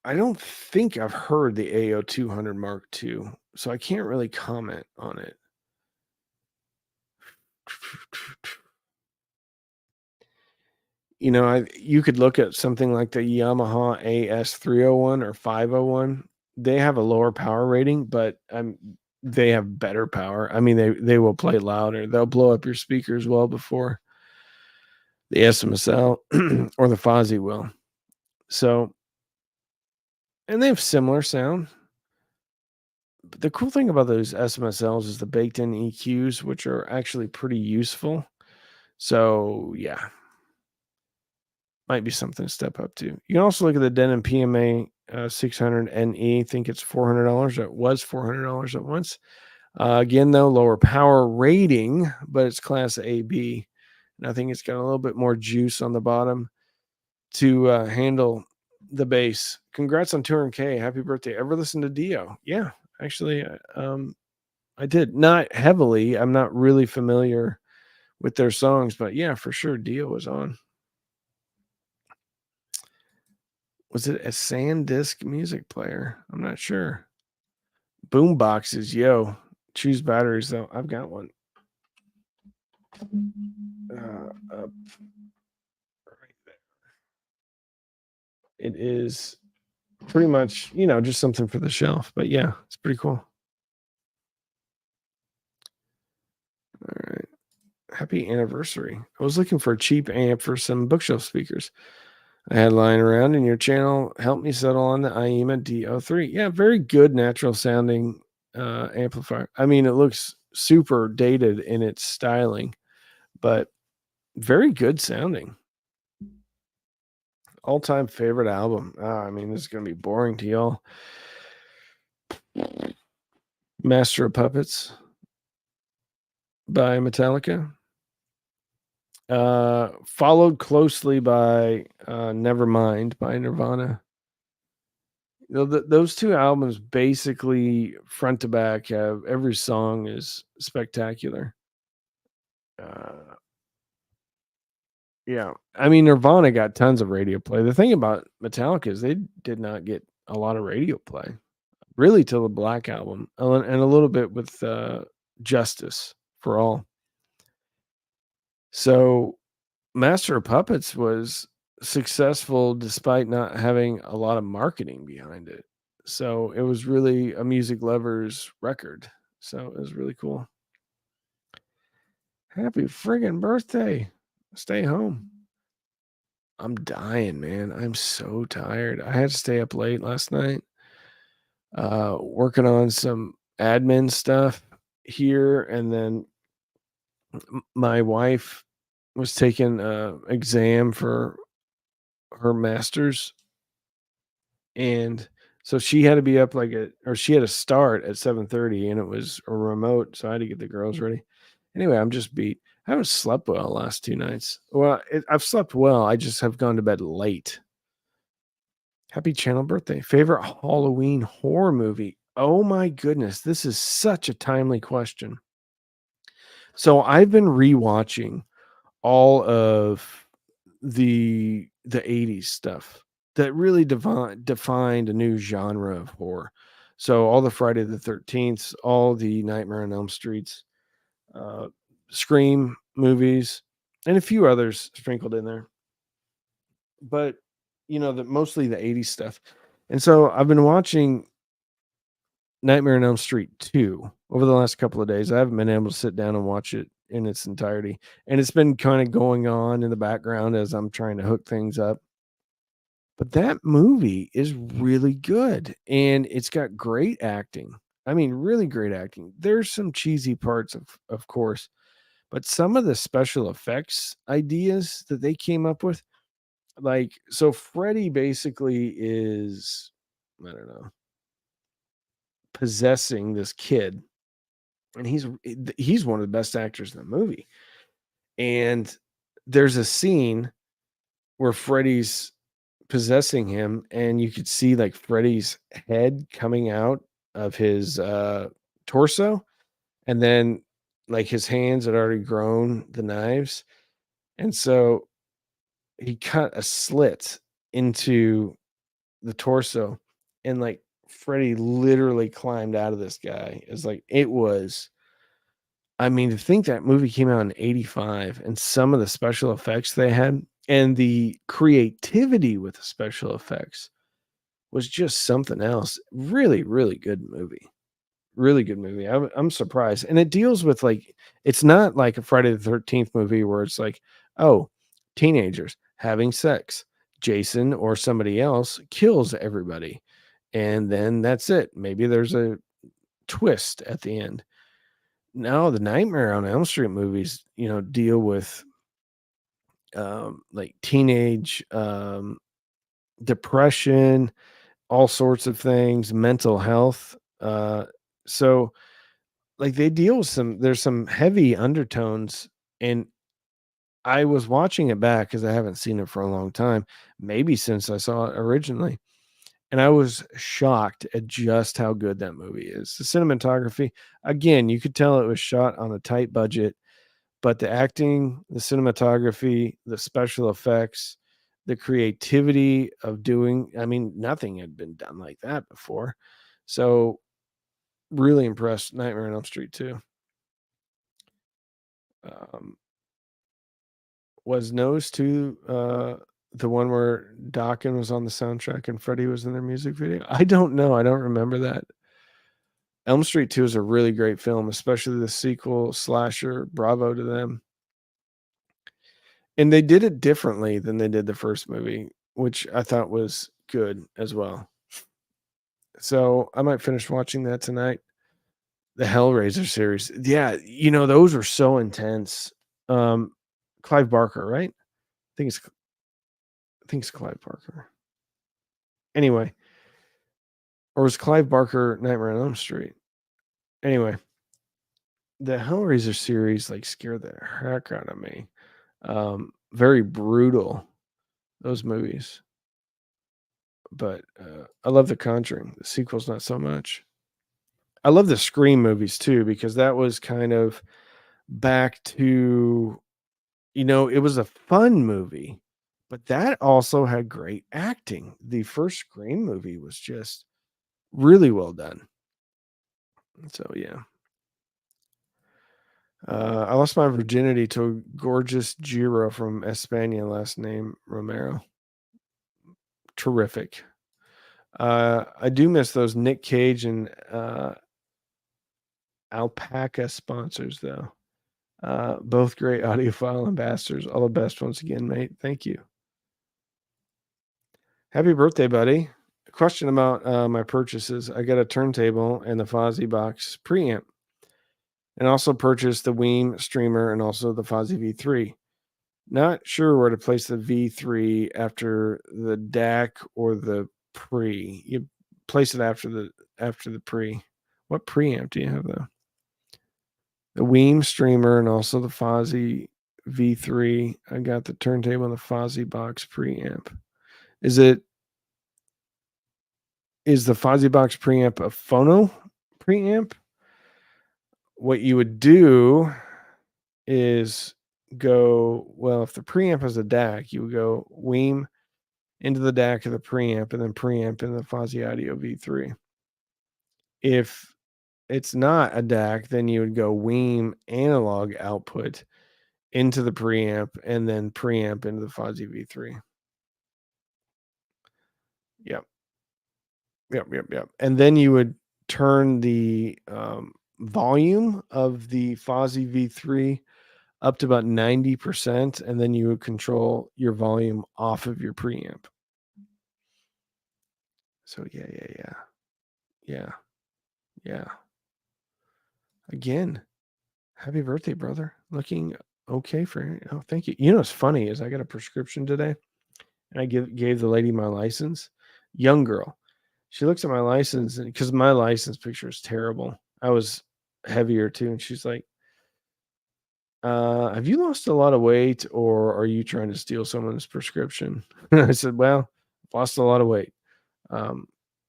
I don't think I've heard the AO200 Mark II, so I can't really comment on it. You could look at something like the Yamaha AS301 or 501. They have a lower power rating, but they have better power. I mean, they will play louder. They'll blow up your speakers well before the SMSL or the Fozzy will. So, and they have similar sound. But the cool thing about those SMSLs is the baked-in EQs, which are actually pretty useful. So, yeah, might be something to step up to. You can also look at the Denon PMA 600 NE. I think it's $400. It was $400 at once. Again, though, lower power rating, but it's class AB. And I think it's got a little bit more juice on the bottom to handle the bass. Congrats on 200K. Happy birthday. Ever listen to Dio? Yeah, actually, I did. Not heavily. I'm not really familiar with their songs, but yeah, for sure, Dio was on. Was it a SanDisk music player? I'm not sure. Boom boxes, yo. Choose batteries though. I've got one. Up right there. It is pretty much, just something for the shelf. But yeah, it's pretty cool. All right. Happy anniversary. I was looking for a cheap amp for some bookshelf speakers I had lying around, and your channel helped me settle on the IEMA D03. Yeah, very good natural sounding amplifier. I mean, it looks super dated in its styling, but very good sounding. All-time favorite album. I mean, this is going to be boring to y'all. Master of Puppets by Metallica. Followed closely by Nevermind by Nirvana. Those two albums basically front to back have every song is spectacular. Yeah, I mean Nirvana got tons of radio play. The thing about Metallica is they did not get a lot of radio play, really, till the Black Album, and a little bit with Justice for All. So Master of Puppets was successful despite not having a lot of marketing behind it. So it was really a music lover's record. So it was really cool. Happy friggin' birthday. Stay home. I'm dying, man. I'm so tired. I had to stay up late last night, working on some admin stuff here. And then my wife was taking an exam for her master's, and so she had to be up she had to start at 7:30, and it was a remote, so I had to get the girls ready. Anyway, I'm just beat. I haven't slept well the last 2 nights. Well, I've slept well. I just have gone to bed late. Happy channel birthday. Favorite Halloween horror movie? Oh my goodness, this is such a timely question. So I've been rewatching all of the 80s stuff that really defined a new genre of horror. So all the Friday the 13th, all the Nightmare on Elm Streets, uh, Scream movies, and a few others sprinkled in there. But mostly the 80s stuff. And so I've been watching Nightmare on Elm Street 2 over the last couple of days. I haven't been able to sit down and watch it in its entirety. And it's been kind of going on in the background as I'm trying to hook things up. But that movie is really good, and it's got great acting. I mean, really great acting. There's some cheesy parts, of course, but some of the special effects ideas that they came up with, so Freddy basically is, I don't know, possessing this kid, and he's one of the best actors in the movie. And there's a scene where Freddy's possessing him, and you could see like Freddy's head coming out of his torso, and then like his hands had already grown the knives, and so he cut a slit into the torso, and like Freddy literally climbed out of this guy. It's like it was. I mean, to think that movie came out in '85, and some of the special effects they had and the creativity with the special effects was just something else. Really, really good movie. Really good movie. I'm surprised. And it deals with it's not like a Friday the 13th movie where it's like, oh, teenagers having sex. Jason or somebody else kills everybody. And then that's it. Maybe there's a twist at the end. No, the Nightmare on Elm Street movies, deal with like teenage depression, all sorts of things, mental health. So like they deal with there's some heavy undertones, and I was watching it back because I haven't seen it for a long time, maybe since I saw it originally. And I was shocked at just how good that movie is. The cinematography, again, you could tell it was shot on a tight budget, but the acting, the cinematography, the special effects, the creativity of I mean, nothing had been done like that before. So really impressed. Nightmare on Elm Street 2. Um, was nose to The one where Dokken was on the soundtrack and Freddie was in their music video? I don't know. I don't remember that. Elm Street 2 is a really great film, especially the sequel slasher. Bravo to them. And they did it differently than they did the first movie, which I thought was good as well. So I might finish watching that tonight. The Hellraiser series. Yeah, those are so intense. Clive Barker, right? I think it's Clive Barker. Anyway, or was Clive Barker Nightmare on Elm Street? Anyway, the Hellraiser series scared the heck out of me. Very brutal, those movies. But I love The Conjuring. The sequel's not so much. I love the Scream movies too, because that was kind of back to, it was a fun movie, but that also had great acting. The first Scream movie was just really well done. So, yeah. I lost my virginity to a gorgeous Giro from España, last name Romero. Terrific. I do miss those Nick Cage and Alpaca sponsors, though. Both great audiophile ambassadors. All the best once again, mate. Thank you. Happy birthday, buddy. A question about my purchases. I got a turntable and the Fozzy Box preamp, and also purchased the Weem streamer and also the Fozzy V3. Not sure where to place the V3 after the DAC or the pre. You place it after the pre. What preamp do you have though? The Weem streamer and also the Fozzy V3. I got the turntable and the Fozzy Box preamp. Is the Fozzy Box preamp a phono preamp? What you would do is go, well, if the preamp has a DAC, you would go Weem into the DAC of the preamp and then preamp in the Fozzy Audio V3. If it's not a DAC, then you would go Weem analog output into the preamp and then preamp into the Fozzy V3. Yep. And then you would turn the volume of the Fozzy V3 up to about 90%, and then you would control your volume off of your preamp. So yeah. Again, happy birthday, brother. Looking okay for you. Oh, thank you. You know what's funny is I got a prescription today, and I gave the lady my license. Young girl. She looks at my license, and because my license picture is terrible, I was heavier too, and she's like, have you lost a lot of weight, or are you trying to steal someone's prescription? I said, well, lost a lot of weight.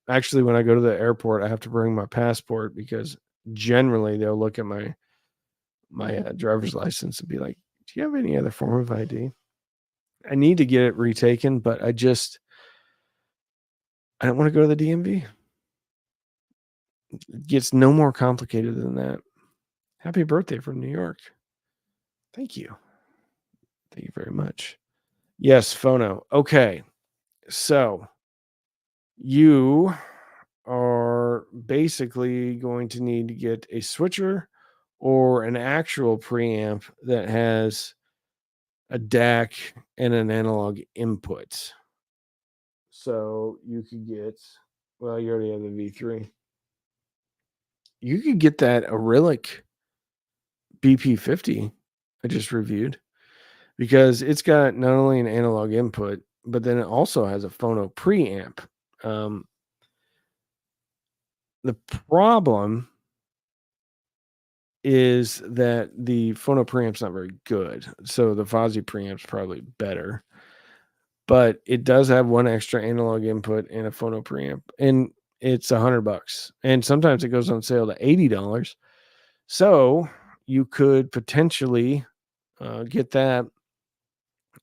Actually, when I go to the airport, I have to bring my passport because generally they'll look at my driver's license and be like, do you have any other form of ID? I need to get it retaken, but I don't want to go to the DMV. It gets no more complicated than that. Happy birthday from New York. Thank you. Thank you very much. Yes, phono. Okay. So you are basically going to need to get a switcher or an actual preamp that has a DAC and an analog input. So you could get, well, you already have the V3. You could get that Arylic BP50 I just reviewed, because it's got not only an analog input, but then it also has a phono preamp. The problem is that the phono preamp's not very good. So the Fozzy preamp's probably better. But it does have one extra analog input and a phono preamp, and it's $100. And sometimes it goes on sale to $80. So you could potentially get that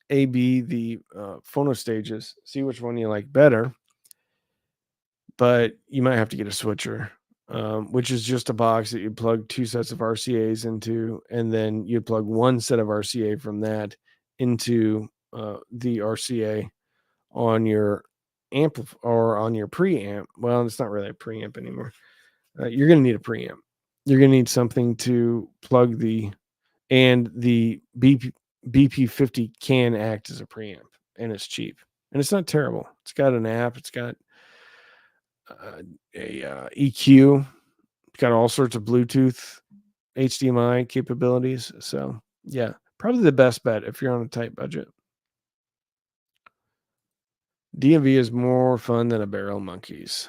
AB the phono stages, see which one you like better. But you might have to get a switcher, which is just a box that you plug two sets of RCAs into, and then you plug one set of RCA from that into the RCA on your amp or on your preamp. Well, it's not really a preamp anymore. You're going to need a preamp. You're going to need something to plug and the BP50 can act as a preamp, and it's cheap and it's not terrible. It's got an app. It's got a EQ. It's got all sorts of Bluetooth, HDMI capabilities. So yeah, probably the best bet if you're on a tight budget. DMV is more fun than a barrel monkeys.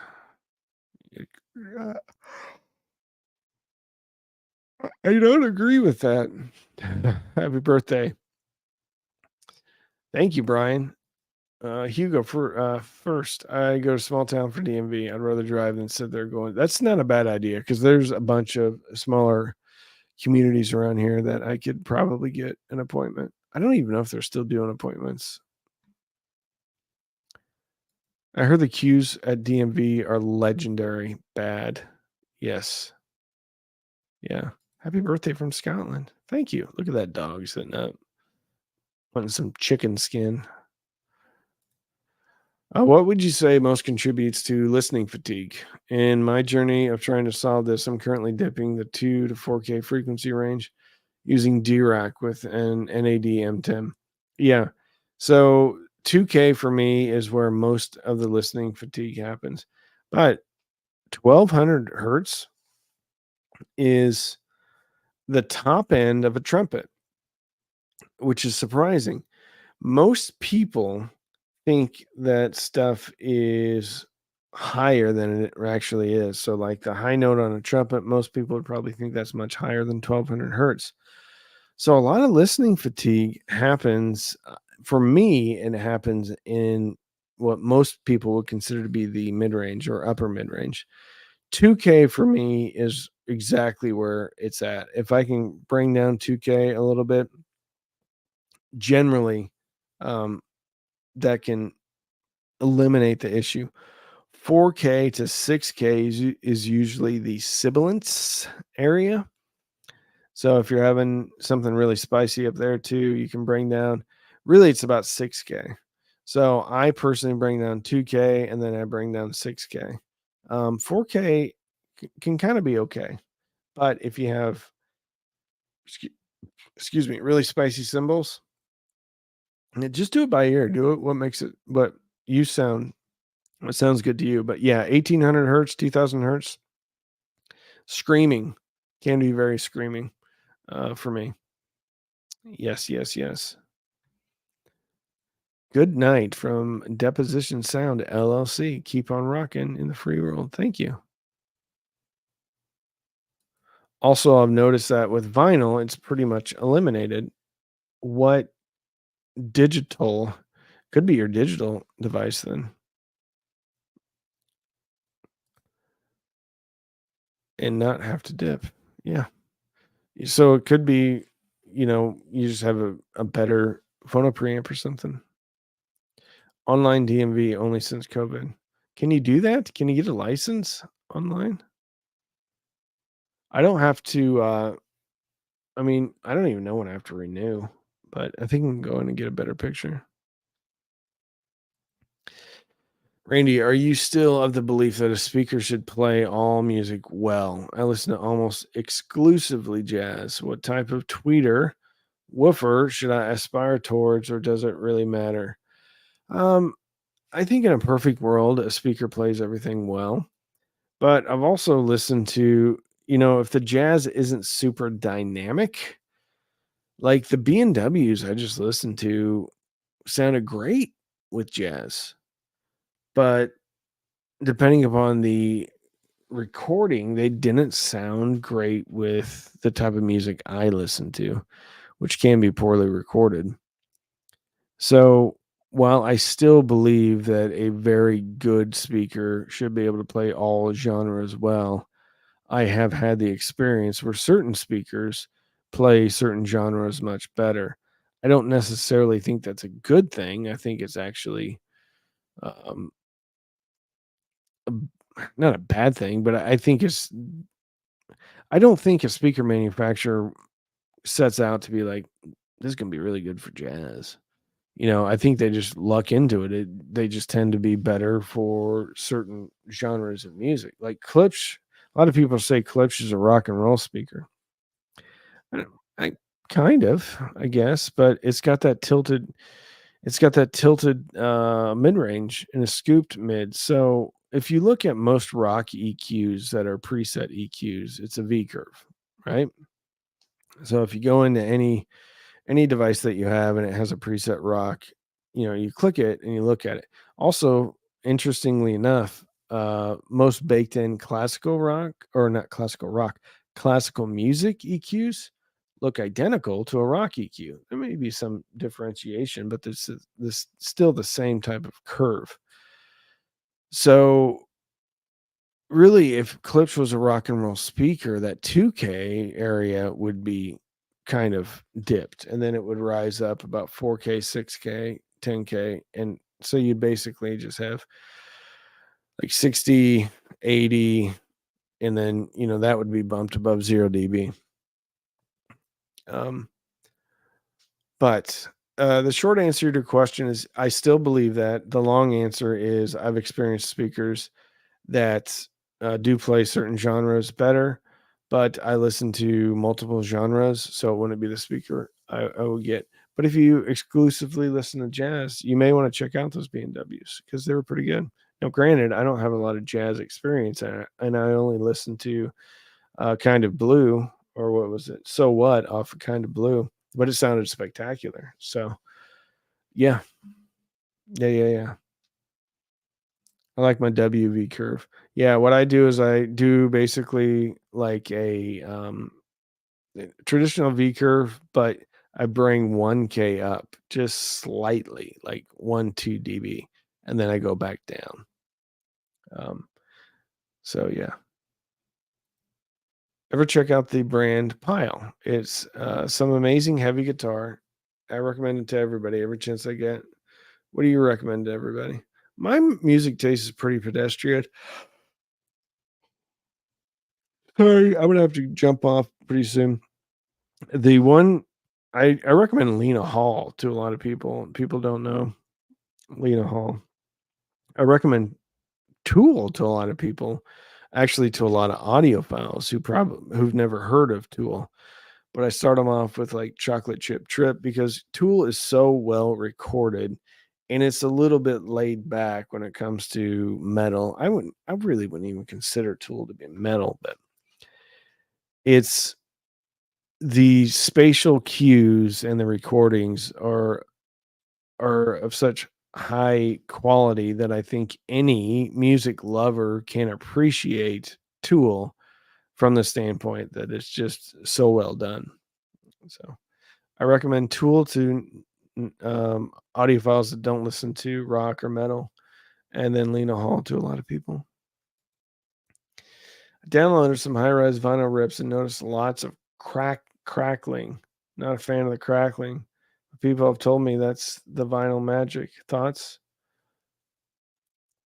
I don't agree with that. Happy birthday. Thank you, Brian. Hugo, for first, I go to small town for DMV. I'd rather drive than sit there going. That's not a bad idea because there's a bunch of smaller communities around here that I could probably get an appointment. I don't even know if they're still doing appointments. I heard the queues at DMV are legendary bad. Yes. Yeah. Happy birthday from Scotland. Thank you. Look at that dog sitting up. Wanting some chicken skin. What would you say most contributes to listening fatigue? In my journey of trying to solve this, I'm currently dipping the 2 to 4K frequency range using DRAC with an NAD M10. Yeah. So 2K for me is where most of the listening fatigue happens. But 1200 hertz is the top end of a trumpet, which is surprising. Most people think that stuff is higher than it actually is. So, like the high note on a trumpet, most people would probably think that's much higher than 1200 hertz. So, a lot of listening fatigue happens for me, and it happens in what most people would consider to be the mid range or upper mid range. 2K for me is exactly where it's at. If I can bring down 2K a little bit, generally, um, that can eliminate the issue. 4K to 6K is usually the sibilance area. So if you're having something really spicy up there too, you can bring down. Really, it's about 6K. So I personally bring down 2K and then I bring down 6K. 4K can kind of be okay, but if you have, excuse me, really spicy cymbals, just do it by ear. Do it what makes it what you sound. What sounds good to you. But yeah, 1800 hertz, 2000 hertz, screaming can be very screaming for me. Yes, yes, yes. Good night from Deposition Sound LLC. Keep on rocking in the free world. Thank you. Also, I've noticed that with vinyl, it's pretty much eliminated. What digital could be your digital device then? And not have to dip. Yeah. So it could be, you just have a better phono preamp or something. Online DMV only since COVID. Can you do that? Can you get a license online? I don't have to. I don't even know when I have to renew, but I think I can go in and get a better picture. Randy, are you still of the belief that a speaker should play all music well? I listen to almost exclusively jazz. What type of tweeter, woofer should I aspire towards, or does it really matter? Um, I think in a perfect world, a speaker plays everything well. But I've also listened to, if the jazz isn't super dynamic, like the B&Ws I just listened to sounded great with jazz. But depending upon the recording, they didn't sound great with the type of music I listen to, which can be poorly recorded. So while I still believe that a very good speaker should be able to play all genres well, I have had the experience where certain speakers play certain genres much better. I don't necessarily think that's a good thing. I think it's actually um, a- not a bad thing, but I think I don't think a speaker manufacturer sets out to be like, this is going to be really good for jazz. I think they just luck into it. They just tend to be better for certain genres of music. Like Klipsch, a lot of people say Klipsch is a rock and roll speaker. I kind of, I guess, but it's got that tilted mid-range and a scooped mid. So if you look at most rock EQs that are preset EQs, it's a V curve, right? So if you go into any device that you have and it has a preset rock, you click it and you look at it. Also, interestingly enough, most baked in classical rock, or not classical rock, classical music EQs look identical to a rock EQ. There may be some differentiation, but this still the same type of curve. So really, if Klipsch was a rock and roll speaker, that 2K area would be kind of dipped, and then it would rise up about 4K, 6K, 10K, and so you'd basically just have like 60, 80, and then that would be bumped above 0 dB. Um, but the short answer to your question is I still believe that. The long answer is I've experienced speakers that do play certain genres better, but I listen to multiple genres, so it wouldn't be the speaker I would get. But if you exclusively listen to jazz, you may want to check out those B&Ws because they were pretty good. Now, granted, I don't have a lot of jazz experience, and I only listen to Kind of Blue, or what was it? So What off of Kind of Blue, but it sounded spectacular. So, yeah, yeah. I like my WV curve. Yeah, what I do is I do basically like a traditional V curve, but I bring 1K up just slightly, like 1-2 dB, and then I go back down. Um, so yeah. Ever check out the brand Pile? It's some amazing heavy guitar. I recommend it to everybody every chance I get. What do you recommend to everybody? My music taste is pretty pedestrian. Sorry, I'm gonna have to jump off pretty soon. The one I recommend Lena Hall to a lot of people. People don't know Lena Hall. I recommend Tool to a lot of people, actually to a lot of audiophiles who've never heard of Tool. But I start them off with like Chocolate Chip Trip because Tool is so well recorded and it's a little bit laid back when it comes to metal. I really wouldn't even consider Tool to be metal, but it's the spatial cues and the recordings are of such high quality that I think any music lover can appreciate Tool from the standpoint that it's just so well done. So I recommend Tool to audiophiles that don't listen to rock or metal, and then Lena Hall to a lot of people. I downloaded some high-res vinyl rips and noticed lots of crackling. Not a fan of the crackling. People have told me that's the vinyl magic. Thoughts?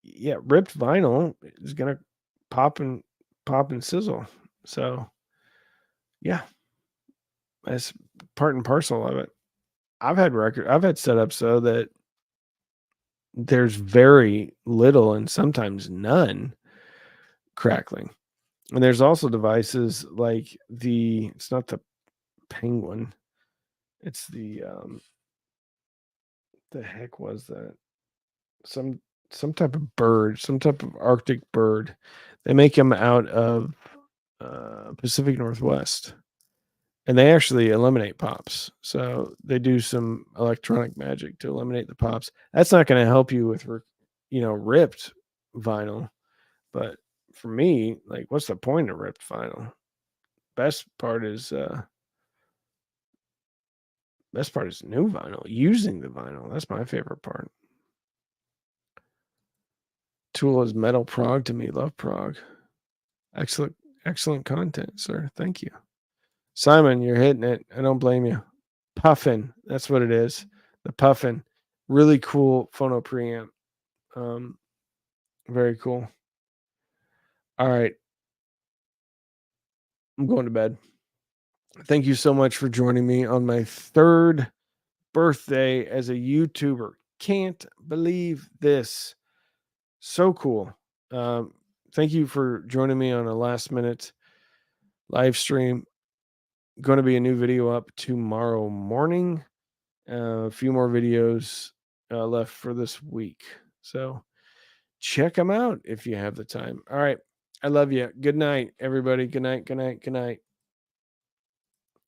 Yeah, ripped vinyl is gonna pop and pop and sizzle. So yeah, that's part and parcel of it. I've had setups though that there's very little and sometimes none crackling. And there's also devices like it's not the Penguin, it's the heck was that? Some some type of bird, some type of Arctic bird. They make them out of Pacific Northwest, and they actually eliminate pops. So they do some electronic magic to eliminate the pops. That's not going to help you with ripped vinyl, but for me, like, what's the point of ripped vinyl? Best part is new vinyl, using the vinyl. That's my favorite part. Tool is metal prog to me. Love prog. Excellent, excellent content, sir. Thank you. Simon, you're hitting it. I don't blame you. Puffin. That's what it is. The Puffin. Really cool phono preamp. Um, very cool. All right. I'm going to bed. Thank you so much for joining me on my third birthday as a YouTuber. Can't believe this. So cool. Thank you for joining me on a last minute live stream. Going to be a new video up tomorrow morning. A few more videos left for this week. So check them out if you have the time. All right. I love you. Good night, everybody. Good night. Good night. Good night.